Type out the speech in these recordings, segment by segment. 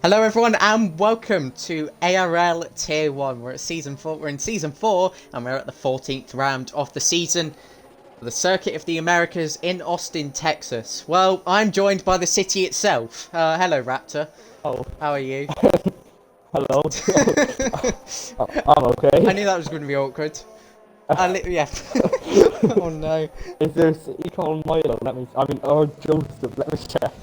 Hello everyone and welcome to ARL Tier 1. We're at Season 4, we're in Season 4 and we're at the 14th round of the season. The Circuit of the Americas in Austin, Texas. Well, I'm joined by the city itself. Hello Raptor. Oh, How are you? hello. I'm okay. I knew that was going to be awkward. Yeah. Oh no. Is there Econ Milo? Or Joseph, let me check.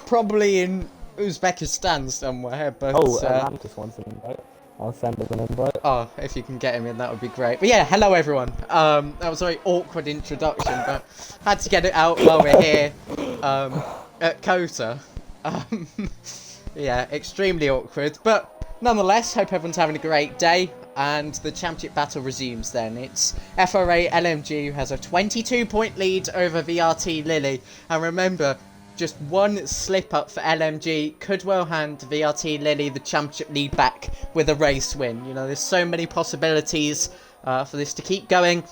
Probably in Uzbekistan somewhere, but... Oh, Atlantis wants an invite. I'll send him an invite. Oh, if you can get him in, that would be great. But yeah, hello everyone. That was a very awkward introduction, but had to get it out while we're here at COTA. Yeah, extremely awkward, but nonetheless, hope everyone's having a great day. And the championship battle resumes then. It's FRA LMG who has a 22-point lead over VRT Lilley. And remember, just one slip-up for LMG could well hand VRT Lilley the championship lead back with a race win. You know, there's so many possibilities for this to keep going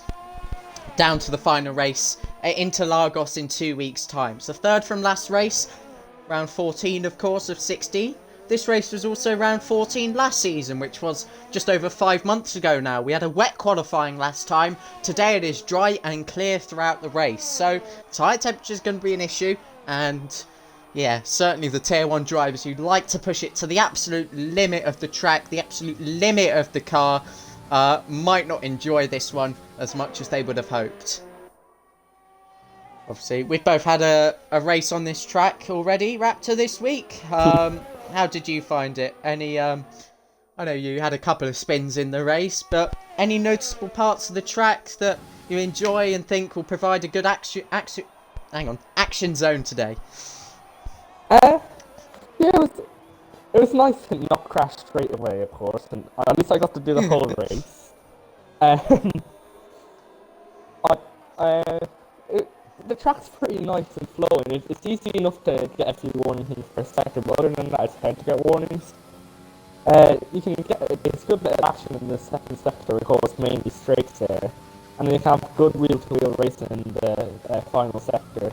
down to the final race into Lagos in 2 weeks' time. So third from last race, round 14, of course, of 60. This race was also round 14 last season, which was just over 5 months ago now. We had a wet qualifying last time. Today it is dry and clear throughout the race. So tyre temperature is going to be an issue. And yeah, certainly the tier 1 drivers who'd like to push it to the absolute limit of the track, the absolute limit of the car, might not enjoy this one as much as they would have hoped. Obviously, we've both had a race on this track already, Raptor, this week. How did you find it? Any, I know you had a couple of spins in the race, but any noticeable parts of the track that you enjoy and think will provide a good action zone today? Yeah, it was nice to not crash straight away, of course, and at least I got to do the whole race. The track's pretty nice and flowing. It's easy enough to get a few warnings per sector, but other than that, it's hard to get warnings. You can get a good bit of action in the second sector, of course, mainly straights there, and then you can have good wheel-to-wheel racing in the final sector.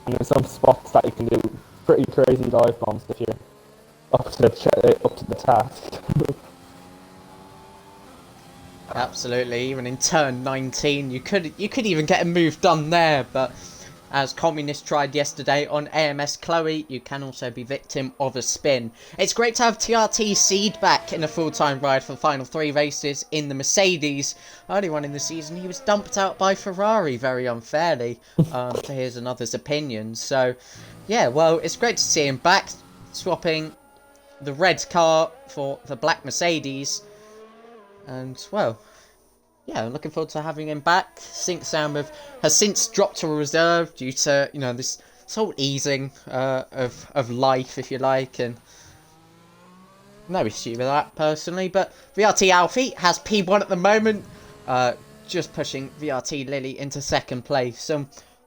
And there's some spots that you can do pretty crazy dive bombs if you're up to the task. Absolutely, even in turn 19, you could even get a move done there, but as Communist tried yesterday on AMS Chloe, you can also be victim of a spin. It's great to have TRT Seed back in a full-time ride for the final 3 races in the Mercedes. Early on in the season, he was dumped out by Ferrari very unfairly, to his and others' opinions. So, yeah, well, it's great to see him back, swapping the red car for the black Mercedes. And, well, yeah, I'm looking forward to having him back. Sync Sam has since dropped to a reserve due to, you know, this whole easing of life, if you like, and no issue with that, personally. But VRT Alfie has P1 at the moment, just pushing VRT Lilley into second place.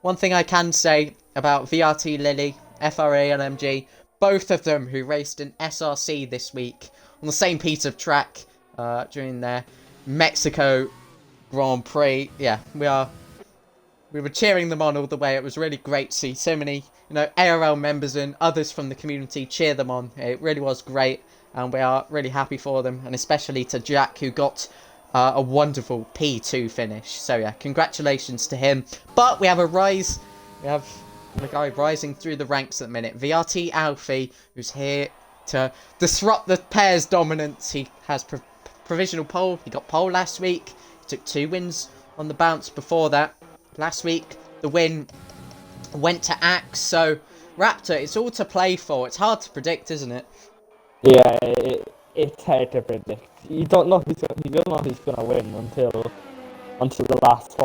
One thing I can say about VRT Lilley, FRA LMG, both of them who raced in SRC this week on the same piece of track, during their Mexico Grand Prix. Yeah, we were cheering them on all the way. It was really great to see so many, you know, ARL members and others from the community cheer them on. It really was great, and we are really happy for them, and especially to Jack, who got a wonderful P2 finish. So yeah, congratulations to him. But we have a rise. We have a guy rising through the ranks at the minute. VRT Alfie, who's here to disrupt the pair's dominance. He has provisional pole. He got pole last week. He took 2 wins on the bounce before that. Last week, the win went to Axe. So, Raptor, it's all to play for. It's hard to predict, isn't it? Yeah, it's hard to predict. You don't know who's gonna win until the last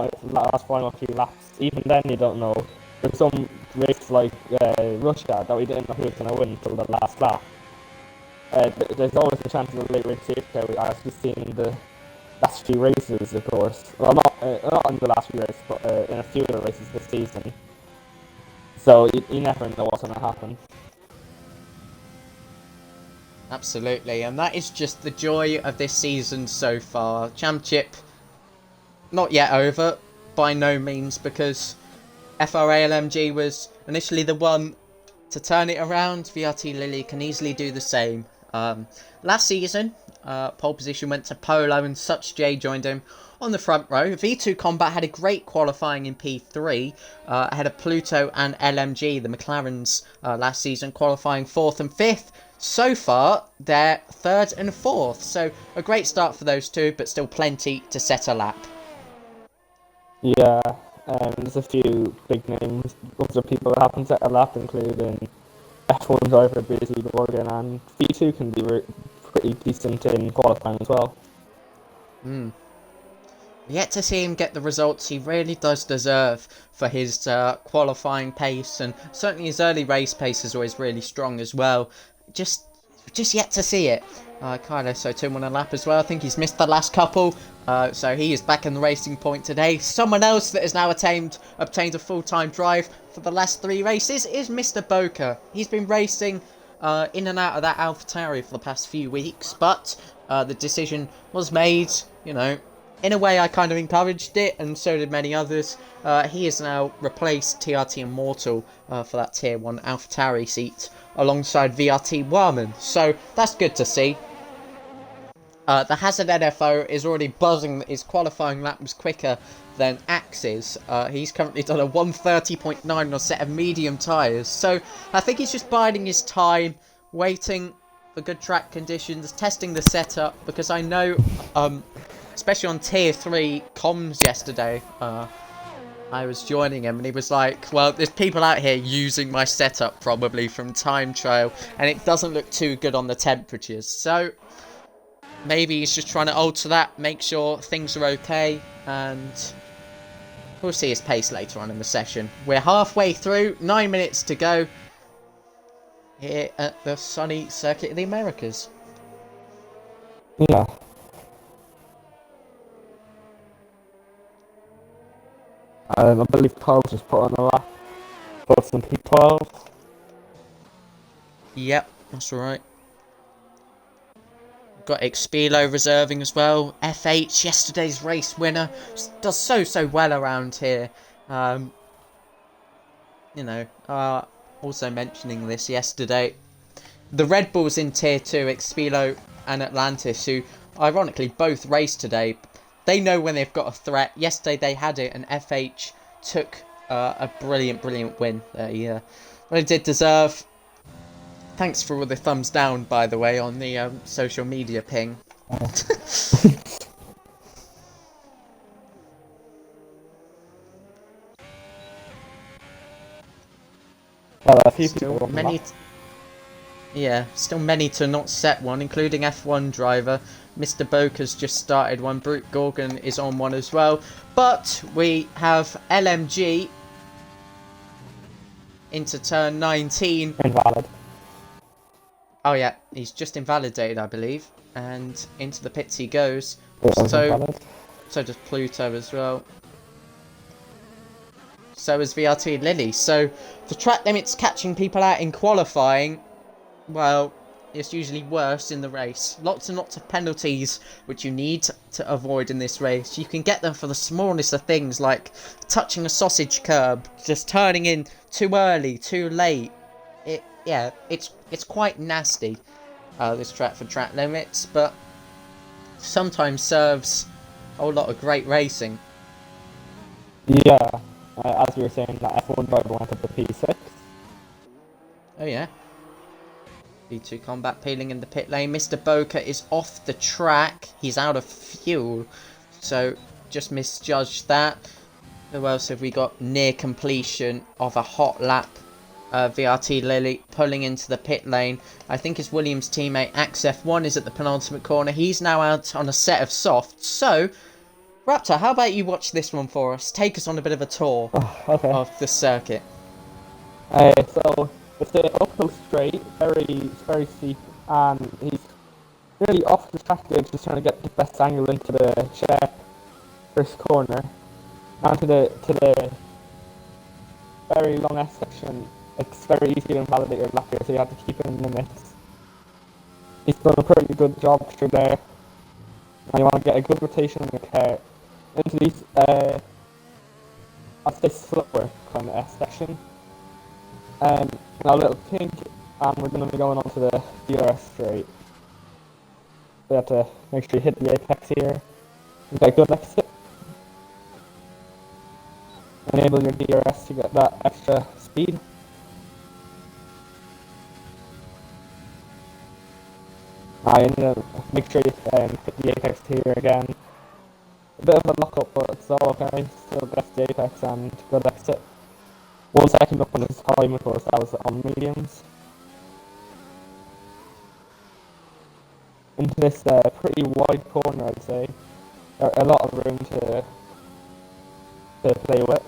final few laps. Even then, you don't know. There's some races like Russia that we didn't know who was gonna win until the last lap. There's always a chance of a late race safety, as we've seen in the last few races, of course. Well, not in the last few races, but in a few of the races this season. So you never know what's going to happen. Absolutely, and that is just the joy of this season so far. Championship not yet over, by no means, because FRA LMG was initially the one to turn it around, VRT Lilley can easily do the same. Last season, pole position went to Polo and Such J joined him on the front row. V2 Combat had a great qualifying in P3, ahead of Pluto and LMG, the McLarens, last season, qualifying 4th and 5th. So far, they're 3rd and 4th, so a great start for those two, but still plenty to set a lap. Yeah, there's a few big names, other people that haven't set a lap, including F1 driver Busy Morgan, and V2 can be pretty decent in qualifying as well. Yet to see him get the results he really does deserve for his qualifying pace, and certainly his early race pace is always really strong as well. Just yet to see it. Carlos Soto won a lap as well. I think he's missed the last couple, so he is back in the racing point today. Someone else that has now obtained a full-time drive for the last 3 races is Mr. Boca. He's been racing in and out of that AlphaTauri for the past few weeks, but the decision was made, you know, in a way I kind of encouraged it, and so did many others. He has now replaced TRT Immortal for that Tier 1 AlphaTauri seat alongside VRT Warman, so that's good to see. The Hazard NFO is already buzzing that his qualifying lap was quicker than Axe's. He's currently done a 1:30.9 on a set of medium tyres, so I think he's just biding his time, waiting for good track conditions, testing the setup, because I know, especially on Tier 3 comms yesterday, I was joining him and he was like, well, there's people out here using my setup probably from time trial, and it doesn't look too good on the temperatures, so maybe he's just trying to alter that, make sure things are okay, and we'll see his pace later on in the session. We're halfway through, 9 minutes to go here at the sunny Circuit of the Americas. Yeah. I believe Carl just put on a lap for some P12. Yep, that's right. Got Expelo reserving as well. FH, yesterday's race winner, does so well around here. You know, also mentioning this yesterday, the Red Bulls in Tier 2, Expelo and Atlantis, who ironically both raced today, they know when they've got a threat. Yesterday they had it, and FH took a brilliant win. They did deserve. Thanks for all the thumbs down, by the way, on the social media ping. Well, a few Still people many, still many to not set one, including F1 driver. Mr. Boca's just started one. Brute Gorgon is on one as well. But we have LMG into turn 19. invalid. Oh yeah, he's just invalidated, I believe. And into the pits he goes. So does Pluto as well. So is VRT Lilley. So the track limit's catching people out in qualifying, well, it's usually worse in the race. Lots and lots of penalties which you need to avoid in this race. You can get them for the smallest of things, like touching a sausage curb, just turning in too early, too late. It's quite nasty, this track for track limits, but sometimes serves a whole lot of great racing. Yeah, as you were saying, that F1 driver went up to P6. Oh yeah. V2 Combat peeling in the pit lane. Mr. Boca is off the track. He's out of fuel, so just misjudged that. Who else have we got near completion of a hot lap? VRT Lilley pulling into the pit lane. I think his Williams teammate Axe F1 is at the penultimate corner. He's now out on a set of softs. So, Raptor, how about you watch this one for us? Take us on a bit of a tour of the circuit. So it's an uphill straight, very steep, and he's really off the track there, just trying to get the best angle into the sharp first corner. Down to the very long S section, it's very easy to invalidate your lap here, so you have to keep it in limits. He's done a pretty good job through there, and you want to get a good rotation on your car into these, I'd say slower kind of S section. Now little pink, and we're going to be going on to the DRS straight. We have to make sure you hit the apex here. You got a good exit. Enable your DRS to get that extra speed. Make sure you hit the apex here again. A bit of a lock up, but it's all okay. Still gets the apex and good exit. 1 second up on his time, of course, that was on mediums. Into this pretty wide corner, I'd say. A lot of room to play with.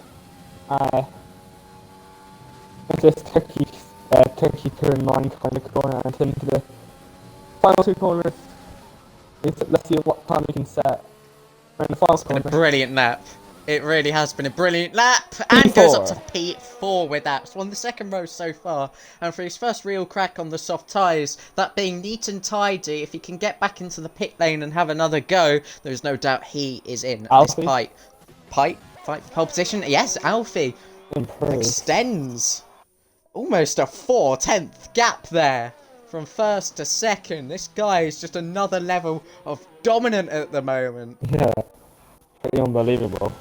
Into this turkey turn 9 kind of corner, and into the final 2 corners. Let's see what time we can set. We're in the final corner. A brilliant lap. It really has been a brilliant lap, and goes up to P4 with that. It's won the second row so far, and for his first real crack on the soft tyres, that being neat and tidy, if he can get back into the pit lane and have another go, there's no doubt he is in. Alfie? This fight for pole position. Yes, Alfie extends almost a 4/10 gap there from first to second. This guy is just another level of dominant at the moment. Yeah, pretty unbelievable.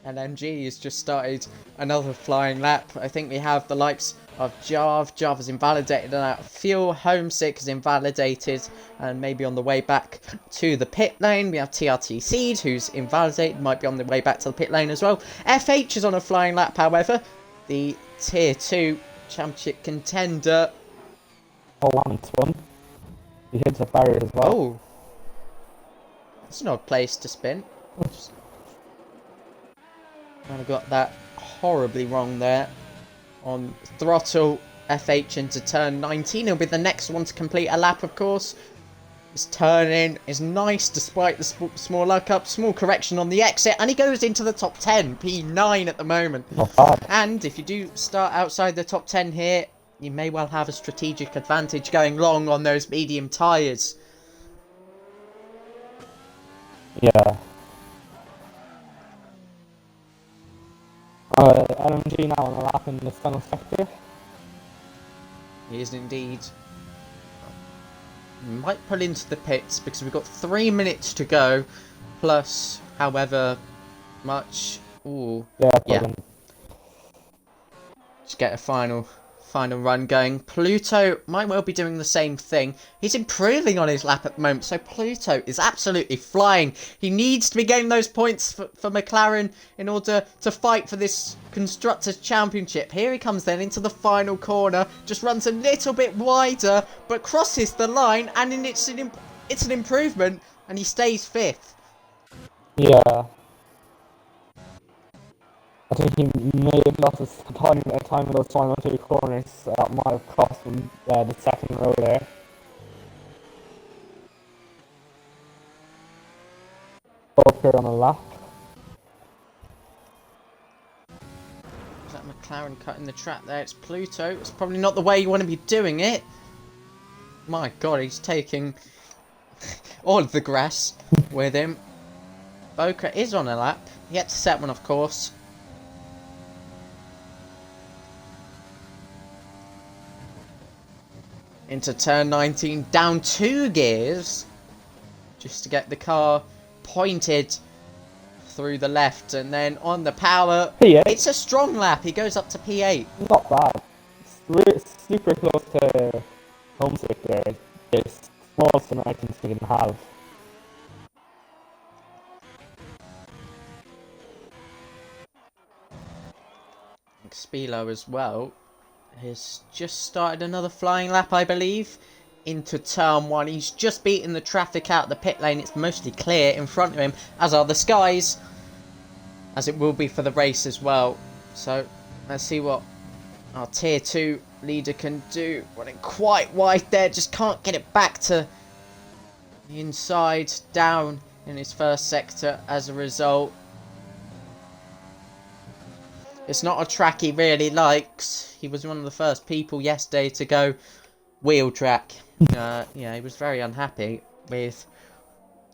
LMG has just started another flying lap. I think we have the likes of Jarv. Jarv has invalidated that. Fuel Homesick is invalidated, and maybe on the way back to the pit lane. We have TRT Seed, who's invalidated, might be on the way back to the pit lane as well. FH is on a flying lap, however. The Tier 2 Championship contender. Oh, and one. He hits a barrier as well. Oh. That's an odd place to spin. I got that horribly wrong there. On throttle, FH into turn 19. He'll be the next one to complete a lap, of course. His turn in is nice despite the small luck up. Small correction on the exit, and he goes into the top 10. P9 at the moment. Not bad. And if you do start outside the top 10 here, you may well have a strategic advantage going long on those medium tyres. Yeah. LMG now on a lap in the final sector. He is indeed. Might pull into the pits because we've got 3 minutes to go, plus however much. Ooh, yeah. Just get a final run going. Pluto might well be doing the same thing. He's improving on his lap at the moment, so Pluto is absolutely flying. He needs to be getting those points for McLaren in order to fight for this Constructors' Championship. Here he comes then into the final corner, just runs a little bit wider, but crosses the line, and it's an improvement, and he stays 5th. Yeah. I think he may have lost his time in those final 2 corners. Might have cost him the second row there. Both here on a lap. Is that McLaren cutting the track there? It's Pluto. It's probably not the way you want to be doing it. My god, he's taking all of the grass with him. Boca is on a lap. Yet to set one, of course. Into turn 19, down 2 gears, just to get the car pointed through the left, and then on the power, P8. It's a strong lap. He goes up to P8. Not bad. It's super close to Homesick there. It's smallest than I can even have. Spilo as well has just started another flying lap, I believe, into turn 1. He's just beaten the traffic out the pit lane. It's mostly clear in front of him, as are the skies, as it will be for the race as well. So let's see what our tier 2 leader can do. Running quite wide there, just can't get it back to the inside, down in his first sector as a result. It's not a track he really likes. He was one of the first people yesterday to go wheel track. Yeah, he was very unhappy with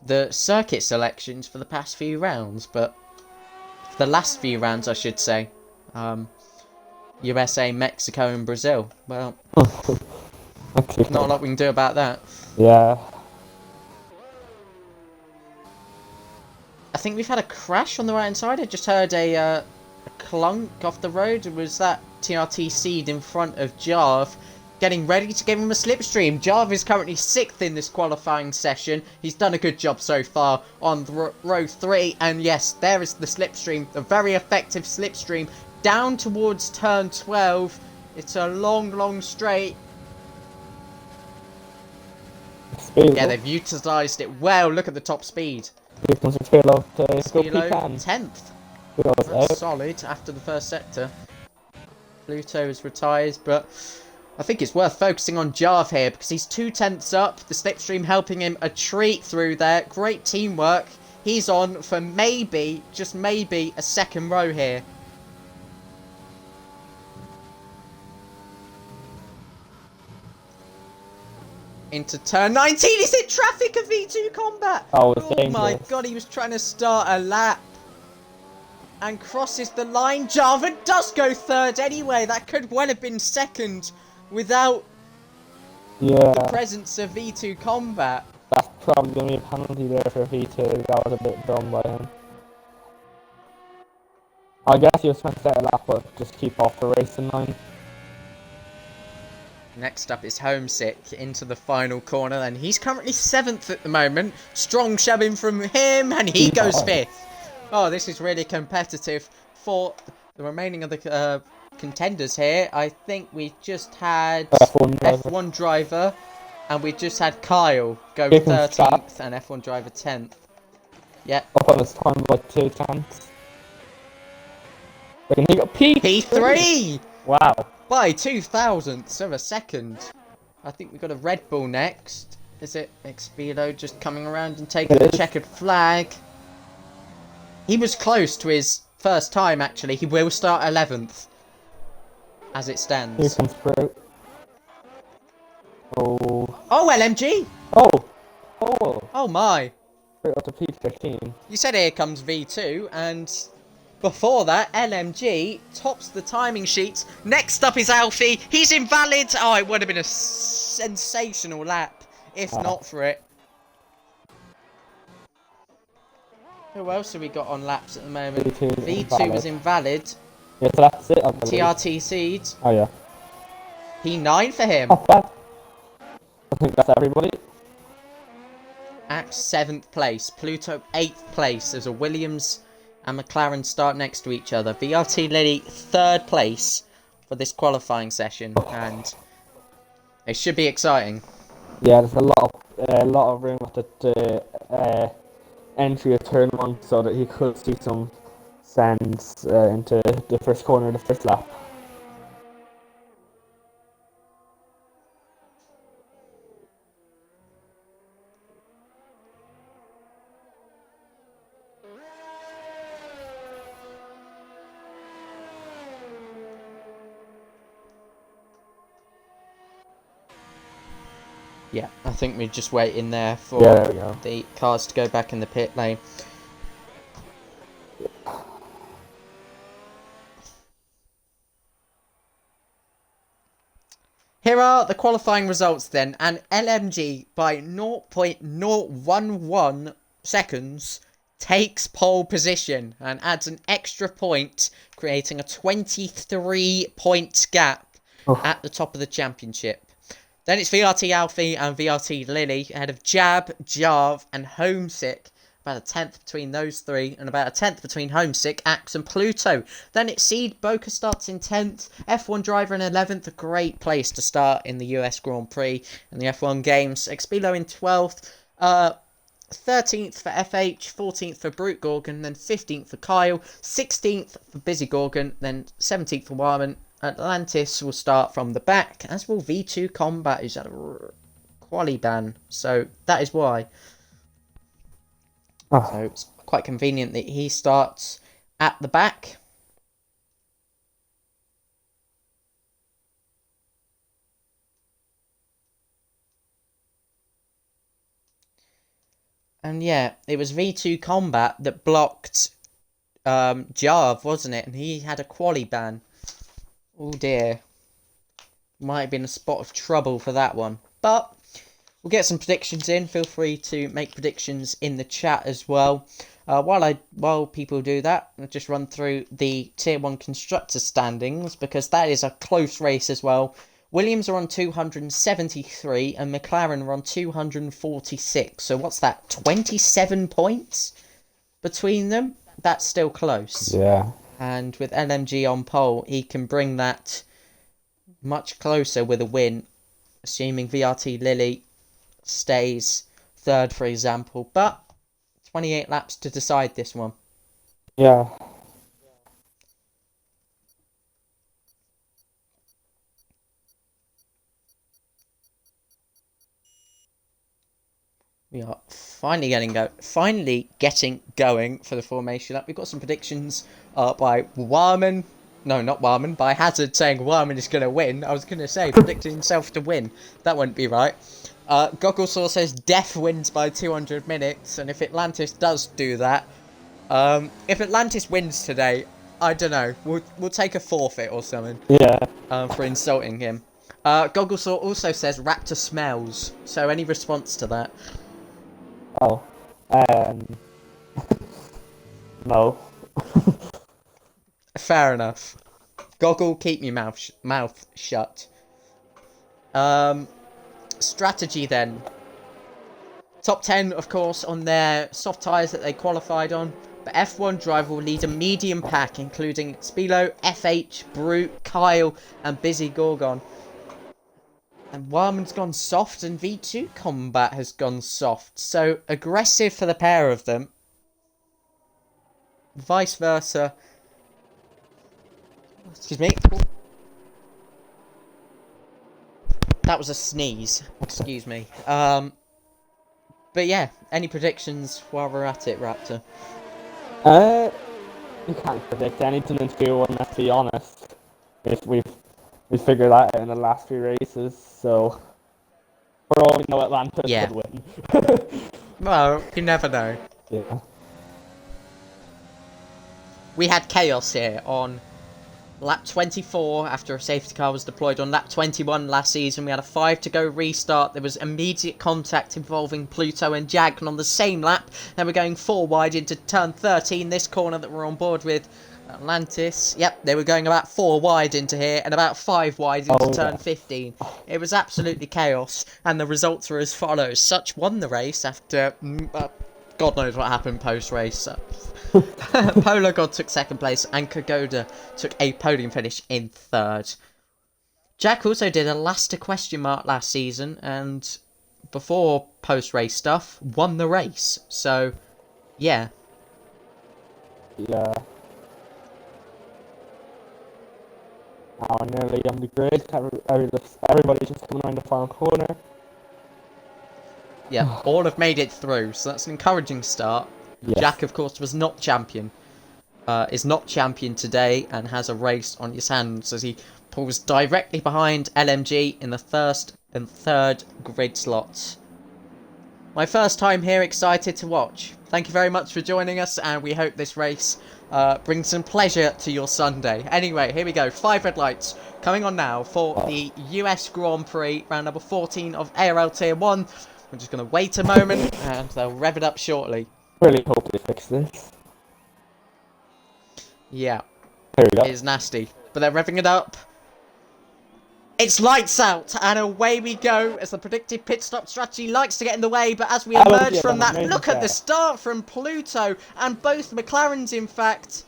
the circuit selections for the past few rounds, but the last few rounds, I should say. USA, Mexico, and Brazil. Well, Actually, not a lot we can do about that. yeah. I think we've had a crash on the right hand side. I just heard a clunk off the road. Was that TRT Seed in front of Jarv, getting ready to give him a slipstream? Jarv is currently 6th in this qualifying session. He's done a good job so far on row 3. And yes, there is the slipstream, a very effective slipstream down towards turn 12. It's a long straight. Yeah, they've utilised it well. Look at the top speed. Here comes a Speedlo to Speedlo 10th. That's solid after the first sector. Pluto is retired, but I think it's worth focusing on Jarv here because he's 2/10ths up. The slipstream helping him a treat through there. Great teamwork. He's on for maybe, just maybe, a second row here. Into turn 19. Is it traffic of V2 combat? Oh My god, he was trying to start a lap. And crosses the line. Jarvan does go 3rd anyway. That could well have been 2nd without the presence of V2 combat. That's probably going to be a penalty there for V2. That was a bit dumb by him. I guess he was trying to set a lap, but just keep off the racing line. Next up is Homesick into the final corner, and he's currently 7th at the moment. Strong shoving from him, and he goes 5th. Oh, this is really competitive for the remaining of the contenders here. I think we just had F1 driver, and we just had Kyle go 13th, and F1 driver 10th. Yeah. Up on his time by 2 tenths. He got P3! Wow. By 2,000ths of a second. I think we've got a Red Bull next. Is it Expilo just coming around and taking the checkered flag? He was close to his first time, actually. He will start 11th, as it stands. Here comes through. Oh, LMG! Oh my. Straight up to P15. You said here comes V2, and before that, LMG tops the timing sheets. Next up is Alfie. He's invalid. Oh, it would have been a sensational lap, if not for it. Who else have we got on laps at the moment? V2 was invalid. Yeah, so that's it, I believe. TRT Seeds. Oh, yeah. P9 for him. Not bad. I think that's everybody. At 7th place. Pluto 8th place. There's a Williams and McLaren start next to each other. VRT Lilley 3rd place for this qualifying session. And it should be exciting. Yeah, there's a lot of room at the entry of turn 1, so that he could see some sends into the first corner of the first lap. Yeah, I think we're just waiting there for the cars to go back in the pit lane. Here are the qualifying results then, and LMG by 0.011 seconds takes pole position and adds an extra point, creating a 23-point gap at the top of the championship. Then it's VRT Alfie and VRT Lilley ahead of Jab, Jarv and Homesick. About a 10th between those three, and about a 10th between Homesick, Axe and Pluto. Then it's Seed, Boca starts in 10th, F1 driver in 11th, a great place to start in the US Grand Prix and the F1 games. Expilo in 12th, 13th for FH, 14th for Brute Gorgon, then 15th for Kyle, 16th for Busy Gorgon, then 17th for Warman. Atlantis will start from the back, as will V2 Combat, who's had a quali ban, so that is why. So it's quite convenient that he starts at the back. And yeah, it was V2 Combat that blocked Jarv, wasn't it? And he had a quali ban. Oh dear. Might have been a spot of trouble for that one. But we'll get some predictions in. Feel free to make predictions in the chat as well. While people do that, I'll just run through the Tier 1 Constructor standings, because that is a close race as well. Williams are on 273 and McLaren are on 246. So what's that? 27 points between them? That's still close. Yeah. And with LMG on pole, he can bring that much closer with a win, assuming VRT Lilley stays third, for example. But 28 laps to decide this one. Yeah. We are finally getting going for the formation lap. We've got some predictions by Warman. No, not Warman. By Hazard saying Warman is going to win. I was going to say predicting himself to win. That wouldn't be right. Gogglesaw says Def wins by 200 minutes, and if Atlantis does do that, if Atlantis wins today, I don't know. We'll take a forfeit or something. Yeah. For insulting him. Gogglesaw also says Raptor smells. So any response to that? Oh. No. Fair enough. Goggle, keep your mouth shut. Strategy then. Top 10, of course, on their soft tyres that they qualified on. But F1 driver will lead a medium pack, including Spilo, FH, Brute, Kyle, and Busy Gorgon. And Warman's gone soft, and V2 Combat has gone soft. So, aggressive for the pair of them. Vice versa. Excuse me. That was a sneeze. Excuse me. But yeah, any predictions while we're at it, Raptor? You can't predict anything in Tier 1, let's be honest. If we figured that out in the last few races, so for all we know, Atlantis could win. Well, you never know. Yeah. We had chaos here on lap 24 after a safety car was deployed. On lap 21 last season, we had a 5 to go restart. There was immediate contact involving Pluto and Jag, and on the same lap, they were going 4 wide into turn 13, this corner that we're on board with. Atlantis, yep, they were going about 4 wide into here and about 5 wide into turn 15. It was absolutely chaos, and the results were as follows. Such won the race after God knows what happened post-race. Polar God took 2nd place, and Kagoda took a podium finish in 3rd. Jack also did a Lasta question mark last season, and before post-race stuff, won the race. So, yeah. Yeah. Now nearly on the grid. Everybody's just coming around the final corner. Yeah, all have made it through, so that's an encouraging start. Yes. Jack, of course, was not champion. Is not champion today and has a race on his hands as he pulls directly behind LMG in the 1st and 3rd grid slots. My first time here, excited to watch. Thank you very much for joining us, and we hope this race brings some pleasure to your Sunday. Anyway, here we go. 5 red lights coming on now for the US Grand Prix, round number 14 of ARL Tier 1. We're just going to wait a moment, and they'll rev it up shortly. Really hope they fix this. Yeah. There we go. It is nasty. But they're revving it up. It's lights out, and away we go as the predicted pit stop strategy likes to get in the way, but as we emerge from that, look at the start from Pluto, and both McLarens, in fact.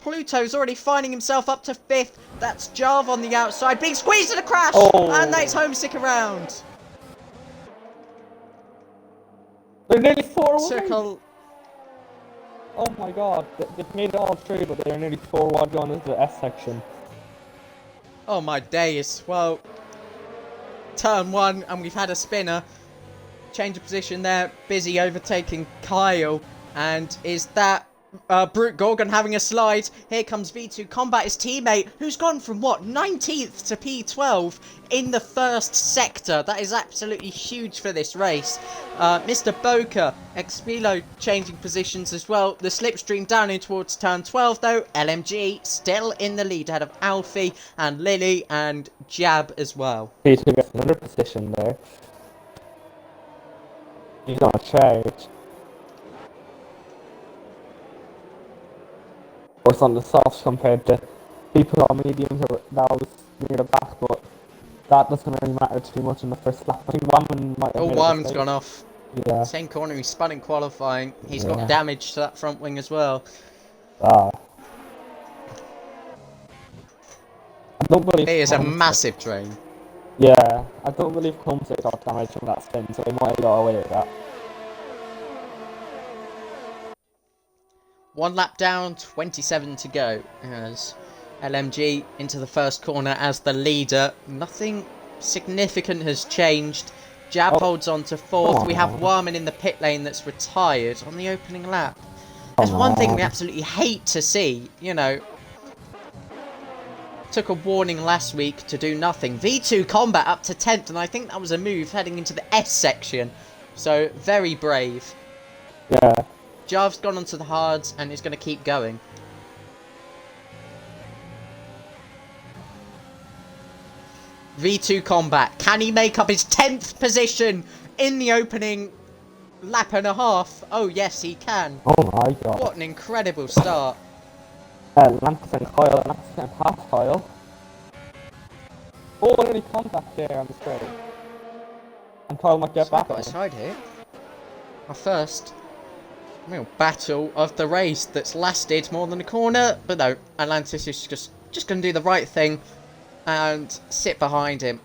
Pluto's already finding himself up to 5th. That's Jarv on the outside, being squeezed in a crash, and that's homesick around. They're nearly 4 wide. Circle. Oh my god, they've made it all through, but they're nearly 4 wide going into the S section. Oh my days. Well, turn 1, and we've had a spinner. Change of position there. Busy overtaking Kyle. And is that Brute Gorgon having a slide. Here comes V2 Combat, his teammate, who's gone from what, 19th to P12 in the first sector. That is absolutely huge for this race. Mr. Boker, Expilo changing positions as well. The slipstream down in towards turn 12 though. LMG still in the lead ahead of Alfie and Lily and Jab as well. V2 gets another position there. He's on a charge. Or it's on the softs compared to people on mediums that was near the back, but that doesn't really matter too much in the first lap. I think Warman might have Warman's gone off. Yeah. Same corner, he spun in qualifying. He's got damage to that front wing as well. I don't believe He is a massive drain. Yeah, I don't believe Clumsy got damage from that spin, so he might have got away with that. 1 lap down, 27 to go as LMG into the first corner as the leader. Nothing significant has changed. Jab holds on to 4th. We have Warman in the pit lane that's retired on the opening lap. There's one thing we absolutely hate to see, you know. Took a warning last week to do nothing. V2 Combat up to 10th, and I think that was a move heading into the S section. So, very brave. Yeah. Jav's gone onto the hards and is going to keep going. V2 Combat. Can he make up his 10th position in the opening lap and a half? Oh, yes, he can. Oh my god. What an incredible start. Lance and Kyle, Lance and past Kyle. Oh, nearly contact there on the straight. And Kyle might get back. Got a side hit. Our first real battle of the race that's lasted more than a corner, but no, Atlantis is just going to do the right thing and sit behind him.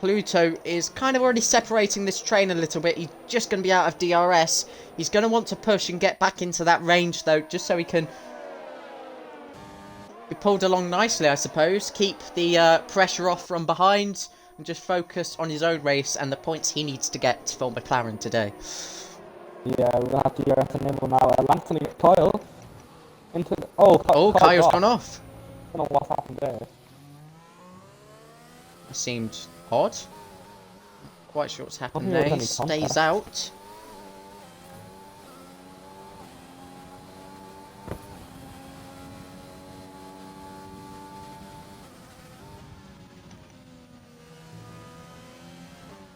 Pluto is kind of already separating this train a little bit. He's just going to be out of DRS. He's going to want to push and get back into that range though, just so he can be pulled along nicely, I suppose. Keep the pressure off from behind and just focus on his own race and the points he needs to get for McLaren today. Yeah, we're gonna have to DRS enable now. Lance and Kyle into the... Oh, Kyle's gone off. I don't know what's happened there. That seemed odd. Not quite sure what's happened there. He stays out.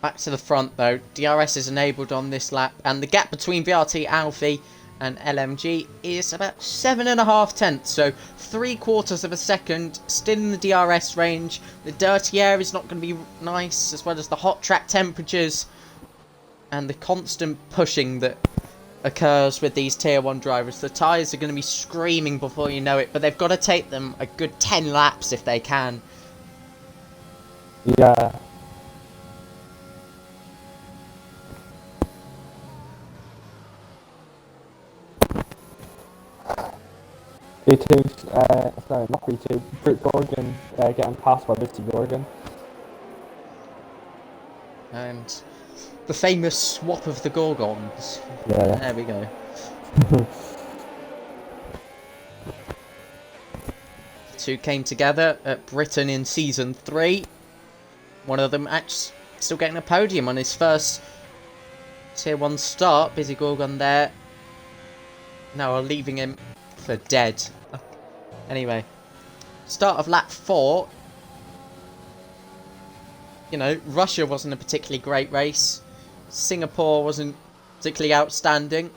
Back to the front though, DRS is enabled on this lap, and the gap between VRT Alfie and LMG is about 7.5 tenths, so 3/4 of a second, still in the DRS range. The dirty air is not going to be nice, as well as the hot track temperatures and the constant pushing that occurs with these tier 1 drivers. The tyres are going to be screaming before you know it, but they've got to take them a good 10 laps if they can. Yeah. V2, sorry, not V2, Brute Gorgon getting passed by Mr. Gorgon. And the famous swap of the Gorgons. Yeah. There we go. The two came together at Britain in Season 3. One of them actually still getting a podium on his first Tier 1 start. Busy Gorgon there. Now leaving him for dead. Anyway, start of lap 4. You know, Russia wasn't a particularly great race. Singapore wasn't particularly outstanding.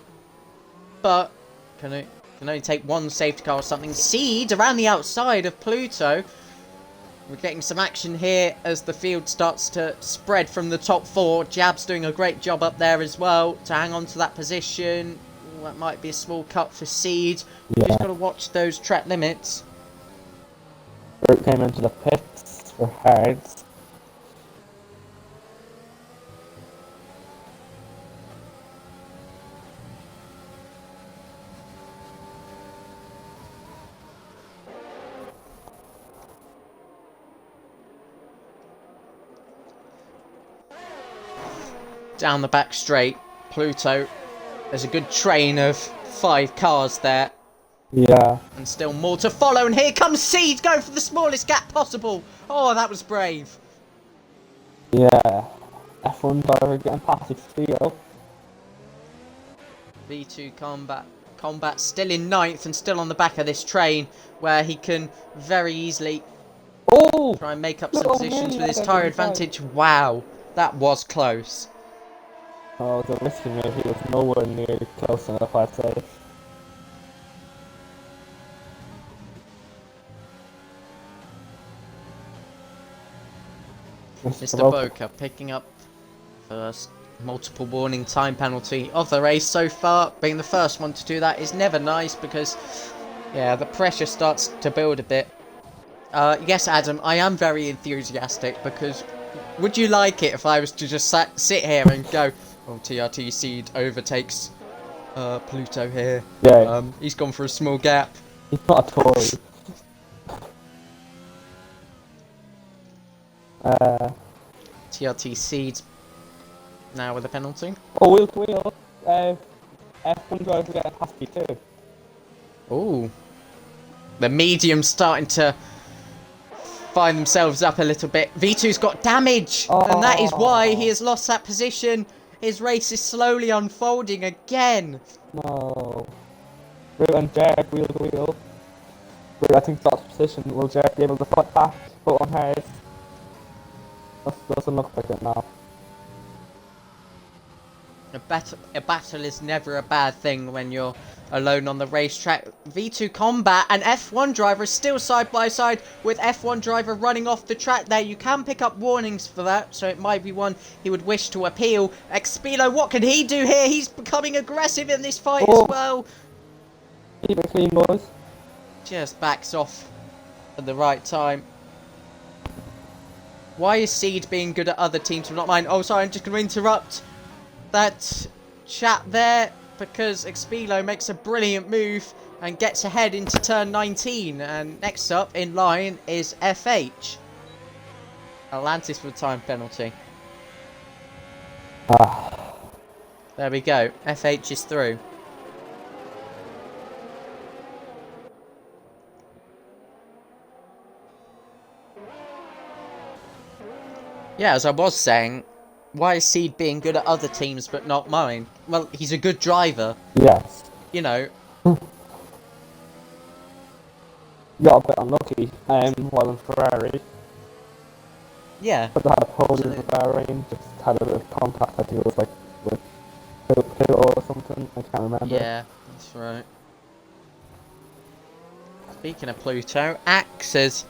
But can only take one safety car or something. Seed around the outside of Pluto. We're getting some action here as the field starts to spread from the top 4. Jab's doing a great job up there as well to hang on to that position. That might be a small cut for Seed. Yeah. Just got to watch those track limits. Brute came into the pits for hards. Down the back straight, Pluto. There's a good train of 5 cars there. Yeah. And still more to follow, and here comes Seed, going for the smallest gap possible. Oh, that was brave. Yeah. F1 driver getting past his field. V2 Combat still in 9th and still on the back of this train, where he can very easily Oh! try and make up Look some how positions nearly with his I got tyre inside. advantage. Wow, that was close. Oh, the risky move. He was nowhere near close enough, I'd say. Mr. Boca picking up first multiple warning time penalty of the race so far. Being the first one to do that is never nice because, yeah, the pressure starts to build a bit. Yes, Adam, I am very enthusiastic because would you like it if I was to just sit here and go, oh, TRT Seed overtakes Pluto here. Yeah. He's gone for a small gap. He's not a Tory. TRT Seed now with a penalty. Oh, wheel to wheel. F1 driver getting past me too. Ooh. The medium's starting to find themselves up a little bit. V2's got damage, and that is why he has lost that position. His race is slowly unfolding again. No. Root and Jack, wheel to wheel. Root, I think, lost position. Will Jack be able to fight back? Put on hard. Doesn't look like it now. A battle is never a bad thing when you're alone on the racetrack. V2 Combat and F1 driver is still side by side with F1 driver running off the track there. You can pick up warnings for that, so it might be one he would wish to appeal. Expilo, what can he do here? He's becoming aggressive in this fight as well. Keep it clean, boys. Just backs off at the right time. Why is Seed being good at other teams but not mine? Oh, sorry, I'm just going to interrupt that chat there because Expilo makes a brilliant move and gets ahead into turn 19. And next up in line is FH. Atlantis for time penalty. There we go. FH is through. Yeah, as I was saying, why is Seed being good at other teams but not mine? Well, he's a good driver. Yes. You know. Got a bit unlucky while in Ferrari. Yeah. But I had a pole in Ferrari and just had a bit of contact. I think it was like with Pluto or something. I can't remember. Yeah, that's right. Speaking of Pluto, Axe has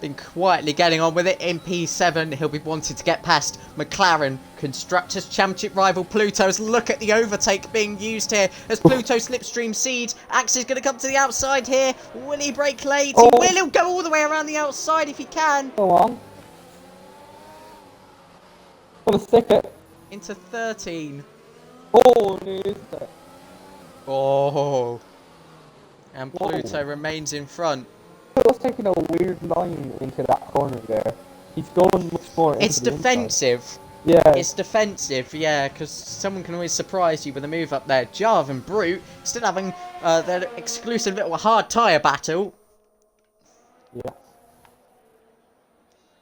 been quietly getting on with it in P7. He'll be wanting to get past McLaren, Constructors Championship rival Pluto's. Look at the overtake being used here as Pluto slipstream Seed. Axe is going to come to the outside here. Will he brake late? He will. He'll go all the way around the outside if he can. Go on. Gonna stick it. Into 13. Oh, news. Oh. And Pluto remains in front. It was taking a weird line into that corner there. He's going much more into It's the defensive. Inside. Yeah. It's defensive, yeah, because someone can always surprise you with a move up there. Jarv and Brute still having their exclusive little hard tyre battle. Yeah.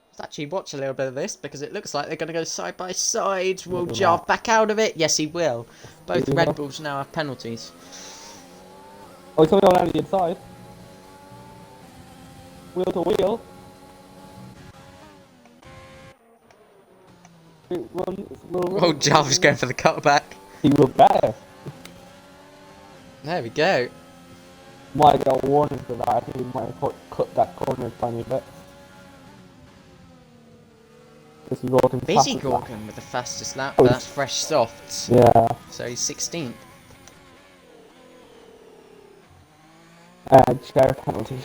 Let's actually watch a little bit of this because it looks like they're going to go side by side. Will Jarv back out of it? Yes, he will. Both Red Bulls now have penalties. Oh, he's coming on the inside. Wheel to wheel. Oh, Jarvis going for the cutback. He will better. There we go. Might have got a warning for that. I think he might have cut that corner a tiny bit. Busy Gorgon with the fastest lap. That's fresh softs. Yeah. So he's 16th. Share penalty.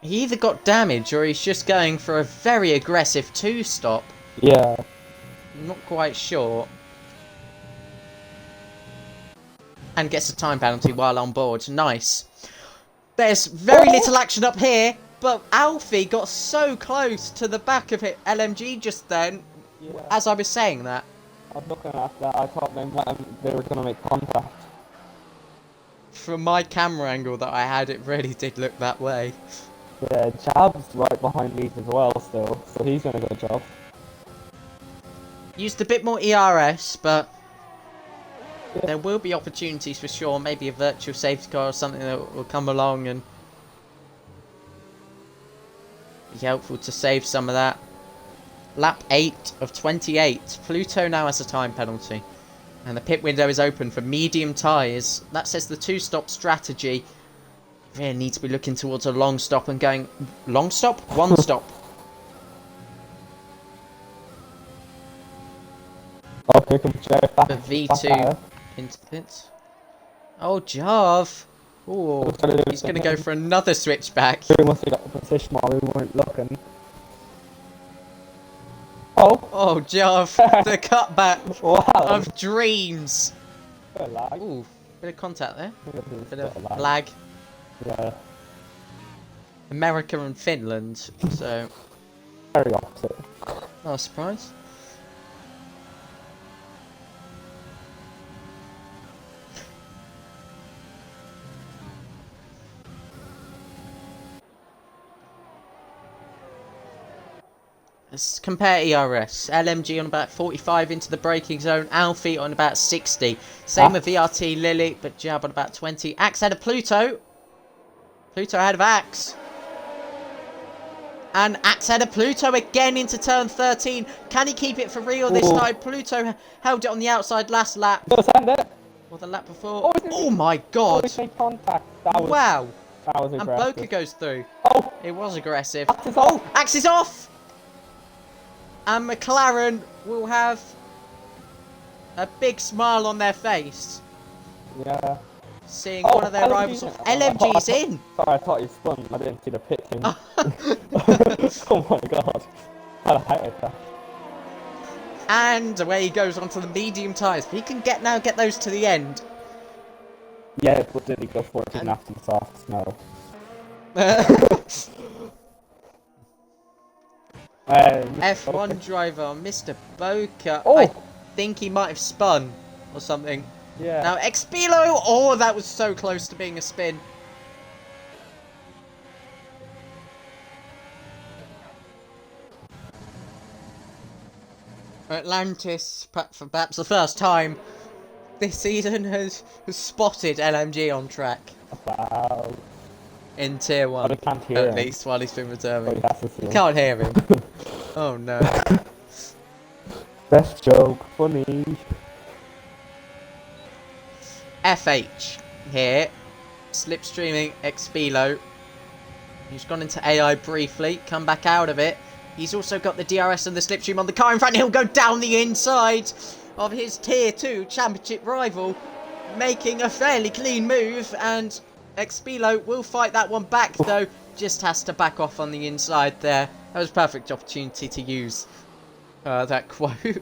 He either got damage or he's just going for a very aggressive two-stop. Yeah. I'm not quite sure. And gets a time penalty while on board. Nice. There's very little action up here, but Alfie got so close to the back of it LMG just then, as I was saying that. I was looking at that, I thought they were going to make contact. from my camera angle that I had, it really did look that way. Yeah, Jab's right behind Leeds as well still, so he's doing a good job. Used a bit more ERS, but Yeah. there will be opportunities for sure. Maybe a virtual safety car or something that will come along and be helpful to save some of that. Lap 8 of 28. Pluto now has a time penalty. And the pit window is open for medium tyres. That says the two-stop strategy. Really need to be looking towards a long stop and going... Long stop? One stop. Oh, here comes Joe back. The V2 into pits. Oh, Jarv. Oh, he's going to go for another switchback. He must have got the position while we weren't looking. Oh! Oh, Jarv. The cutback Wow! of dreams. Bit of lag. Ooh, bit of contact there. Bit Bit of lag. Yeah, America and Finland, so... very opposite. Not a surprise. Let's compare ERS. LMG on about 45 into the braking zone. Alfie on about 60. Same with VRT Lilley, but Jab on about 20. Axe ahead of Pluto. Pluto ahead of Axe. And Axe ahead of Pluto again into turn 13. Can he keep it for real this time? Pluto held it on the outside last lap. Does end it? Or the lap before. Oh my god. Oh, made contact. That was, Wow. That was And aggressive. Boca goes through. Oh! It was aggressive. Axe is off! Axe is off! And McLaren will have a big smile on their face, Yeah. seeing one of their rivals off. LMG's in! Sorry, I thought you spun. I didn't see the pit team. Oh my god. Had a height attack. And away he goes onto the medium tyres. He can now get those to the end. Yeah, but did he go for it? Didn't have some softs, no. F1 driver, Mr. Boca. Oh! I think he might have spun or something. Yeah. Now, Expilo! Oh, that was so close to being a spin. Atlantis, for perhaps the first time this season, has spotted LMG on track. Wow. In Tier 1. But I can't hear at him. least while he's been reserving. But he has to see You him. can't hear him. Oh no. Best joke. Funny. FH here. Slipstreaming Expilo. He's gone into AI briefly. Come back out of it. He's also got the DRS and the slipstream on the car in front. He'll go down the inside of his Tier 2 championship rival. Making a fairly clean move. And Expilo will fight that one back though. Just has to back off on the inside there. That was a perfect opportunity to use that quote.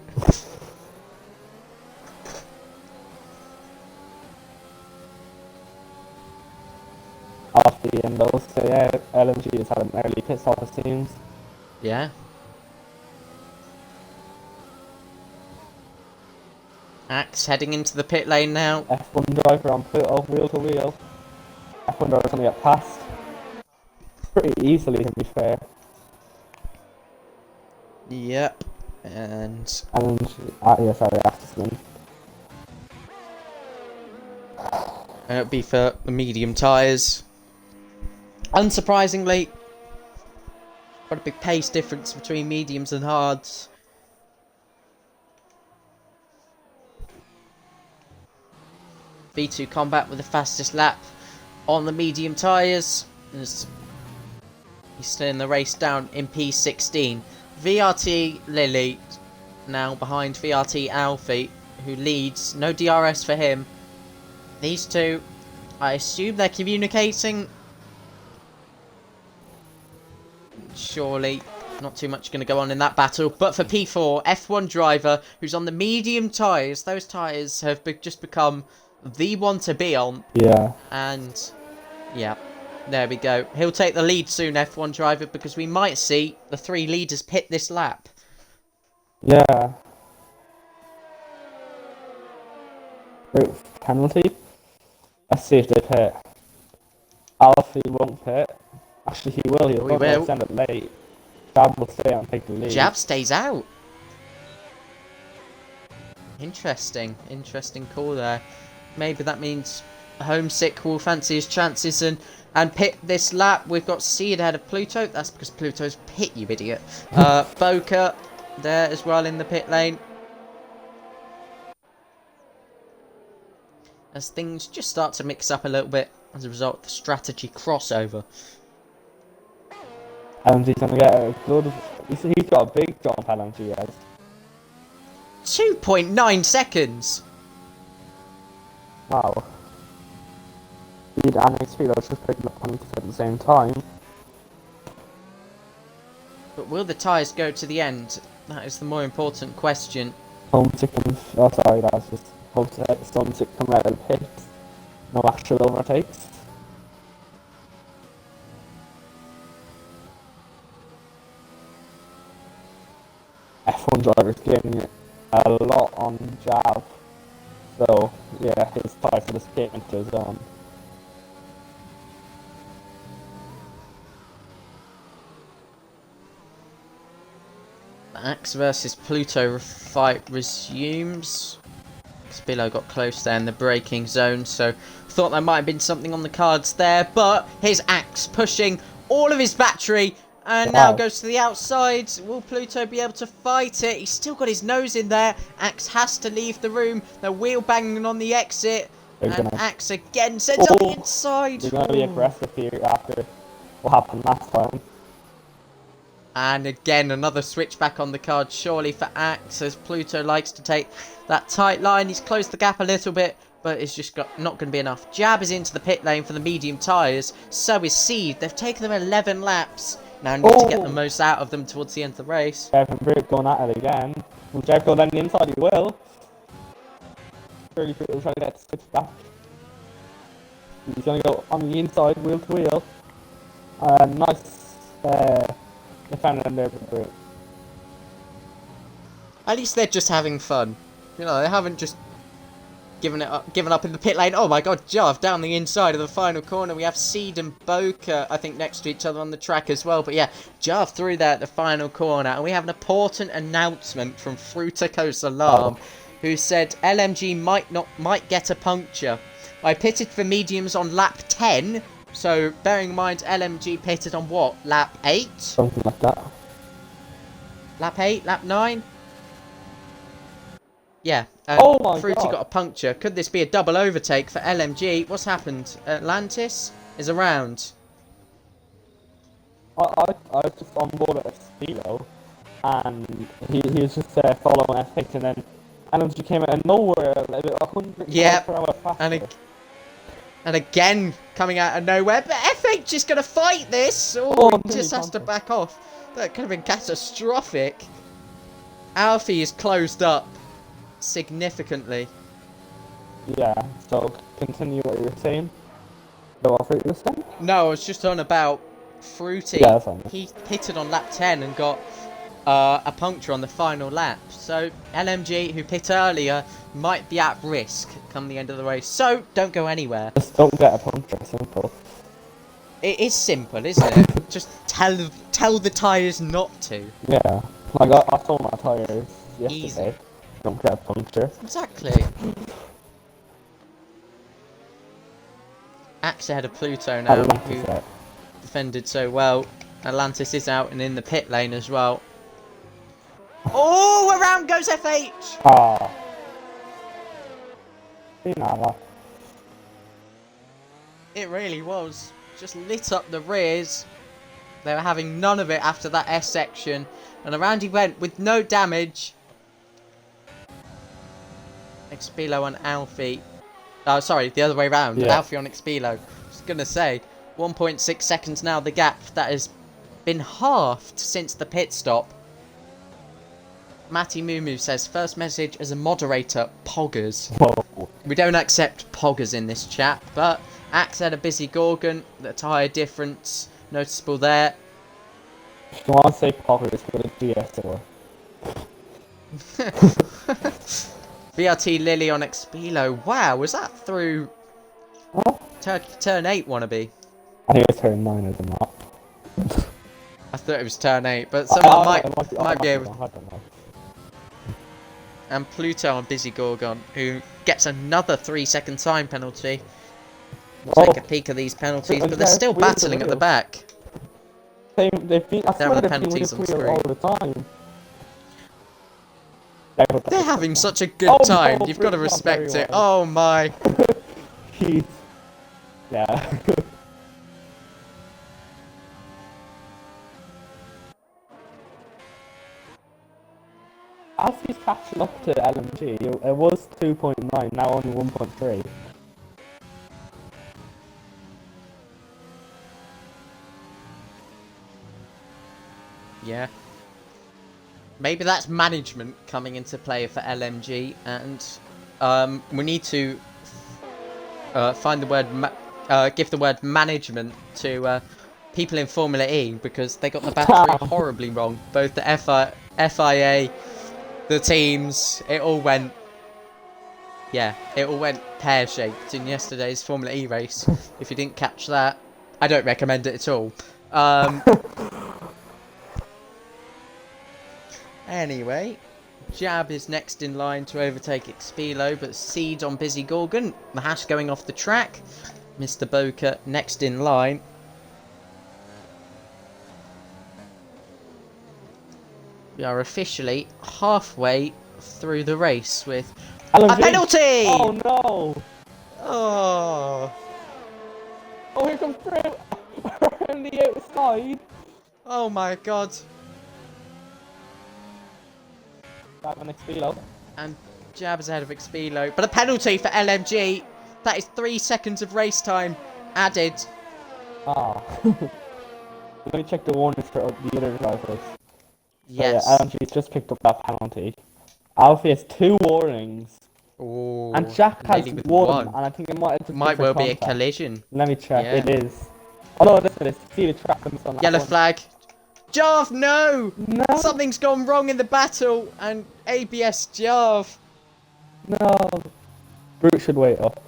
Off the end though, so yeah, LMG has had an early pit stop it seems. Yeah. Axe heading into the pit lane now. F1 driver on pit off wheel to wheel. F1 driver's only got past. Pretty easily to be fair. Yep. And Yeah, sorry, after spin. it'll be for the medium tyres. Unsurprisingly, quite a big pace difference between mediums and hards. V2 Combat with the fastest lap on the medium tyres. He's slowing the race down in P16. VRT Lilley now behind VRT Alfie, who leads. No DRS for him. These two, I assume they're communicating. Surely not too much going to go on in that battle. But for P4, F1 driver who's on the medium tyres. Those tyres have just become the one to be on. Yeah. And yeah, there we go. He'll take the lead soon, F1 driver, because we might see the three leaders pit this lap. Yeah. Penalty? Let's see if they pit. Alfie won't pit. Actually, he will. He'll will. send it late. Jab will stay and take the lead. Jab stays out. Interesting call there. Maybe that means Homesick will fancy his chances and pit this lap. We've got Seed ahead of Pluto. That's because Pluto's pit, you idiot. Boca there as well in the pit lane. As things just start to mix up a little bit as a result of the strategy crossover. LMG's gonna get a good. He's got a big jump. LMG has 2.9 seconds. wow. Speed and XP, I was just picking up points at the same time. But will the tyres go to the end? That is the more important question. Homesick and oh sorry, that was just Homesick come out of the pit. No actual overtakes. F1 driver's getting a lot on jab, so yeah, his tyre for the statement is on. Axe versus Pluto fight resumes. Spillo got close there in the braking zone, so thought there might have been something on the cards there, but here's Axe pushing all of his battery and now goes to the outside. Will Pluto be able to fight it? He's still got his nose in there. Axe has to leave the room. They're wheel banging on the exit, and Axe again sends up the inside. They're going to be aggressive here after what happened last time. And again, another switchback on the card, surely for Axe, as Pluto likes to take that tight line. He's closed the gap a little bit, but it's just not going to be enough. Jab is into the pit lane for the medium tyres. So is Seed. They've taken them 11 laps. Now need to get the most out of them towards the end of the race. Jeb and Brute going at it again. Will Jeb go down the inside? He will. Surely Brute will try to get the switch back. He's going to go on the inside, wheel to wheel. Nice defender there for Brute. At least they're just having fun. You know, they haven't just given up in the pit lane. Oh my god, Jav down the inside of the final corner. We have Seed and Boca, I think, next to each other on the track as well. But yeah, Jav through there at the final corner. And we have an important announcement from Fruticos Alarm, who said LMG might get a puncture. I pitted for mediums on lap 10. So, bearing in mind, LMG pitted on what? Lap 8? Something like that. Lap 8? Lap 9? Yeah. Fruity got a puncture. Could this be a double overtake for LMG? What's happened? Atlantis is around. I was just on board at Speedo, and he was just following F8, and then LMG came out of nowhere, like 100 miles per hour faster. And again, coming out of nowhere, but F8 just going to fight this. Just has to back off. That could have been catastrophic. Alfie is closed up significantly. Yeah, so continue what you were saying. Go off what you were saying? No, I was just on about Fruity. Yeah, that's fine. He pitted on lap 10 and got a puncture on the final lap. So LMG, who pit earlier, might be at risk come the end of the race. So don't go anywhere. Just don't get a puncture. Simple. It is simple, isn't it? Just tell the tyres not to. Yeah, like I saw my tyres yesterday. Easy. Don't get a puncture. Exactly. Axe ahead of Pluto now, who defended so well. Atlantis is out and in the pit lane as well. Oh, around goes FH! Ah. It really was. Just lit up the rears. They were having none of it after that S section. And around he went with no damage. Expilo on Alfie. Oh, sorry, the other way round. Yeah. Alfie on Expilo. I was going to say, 1.6 seconds now the gap. That has been halved since the pit stop. Matty Moo says, first message as a moderator, poggers. Whoa. We don't accept poggers in this chat, but Axe had a busy Gorgon. The tyre difference noticeable there. If you want to say poggers, put a DS or. VRT Lilley on Expilo. Wow, was that through Turn 8 wannabe. I think it's turn 9, is it not? I thought it was turn 8, but someone I might be able. I don't know. And Pluto on Busy Gorgon, who gets another 3-second time penalty. We'll take a peek of these penalties, but they're still battling at the back. They've been. I There swear are the they've been penalties on really screen. all the time. They're having such a good time. No, You've got to Bruce's not respect very it. well. Oh my! Jeez. Yeah. As he's catching up to LMG, it was 2.9, now only 1.3. Yeah. Maybe that's management coming into play for LMG, and we need to find the word, give the word management to people in Formula E, because they got the battery horribly wrong. Both the FIA, the teams, it all went pear-shaped in yesterday's Formula E race. If you didn't catch that, I don't recommend it at all. Anyway, Jab is next in line to overtake Expelo, but Seed on Busy Gorgon. The hash going off the track. Mr. Boca next in line. We are officially halfway through the race with LMG. a penalty! Oh no! Oh! Oh, here comes through! On the outside! Oh my god! That one Expelo. And Jab is ahead of Expelo, but a penalty for LMG! That is 3 seconds of race time added. Ah. Let me check the warnings for the other drivers. Yes. So, yeah, LMG's just picked up that penalty. Alfie has 2 warnings. Ooh, And Jack has with one, and I think it might well be a contact. collision. Let me check. Yeah. It is. Oh no, listen, it's see the track on that Yellow one. flag. Jarv, no! No! Something's gone wrong in the battle, and ABS Jarv. No! Brute should wait up.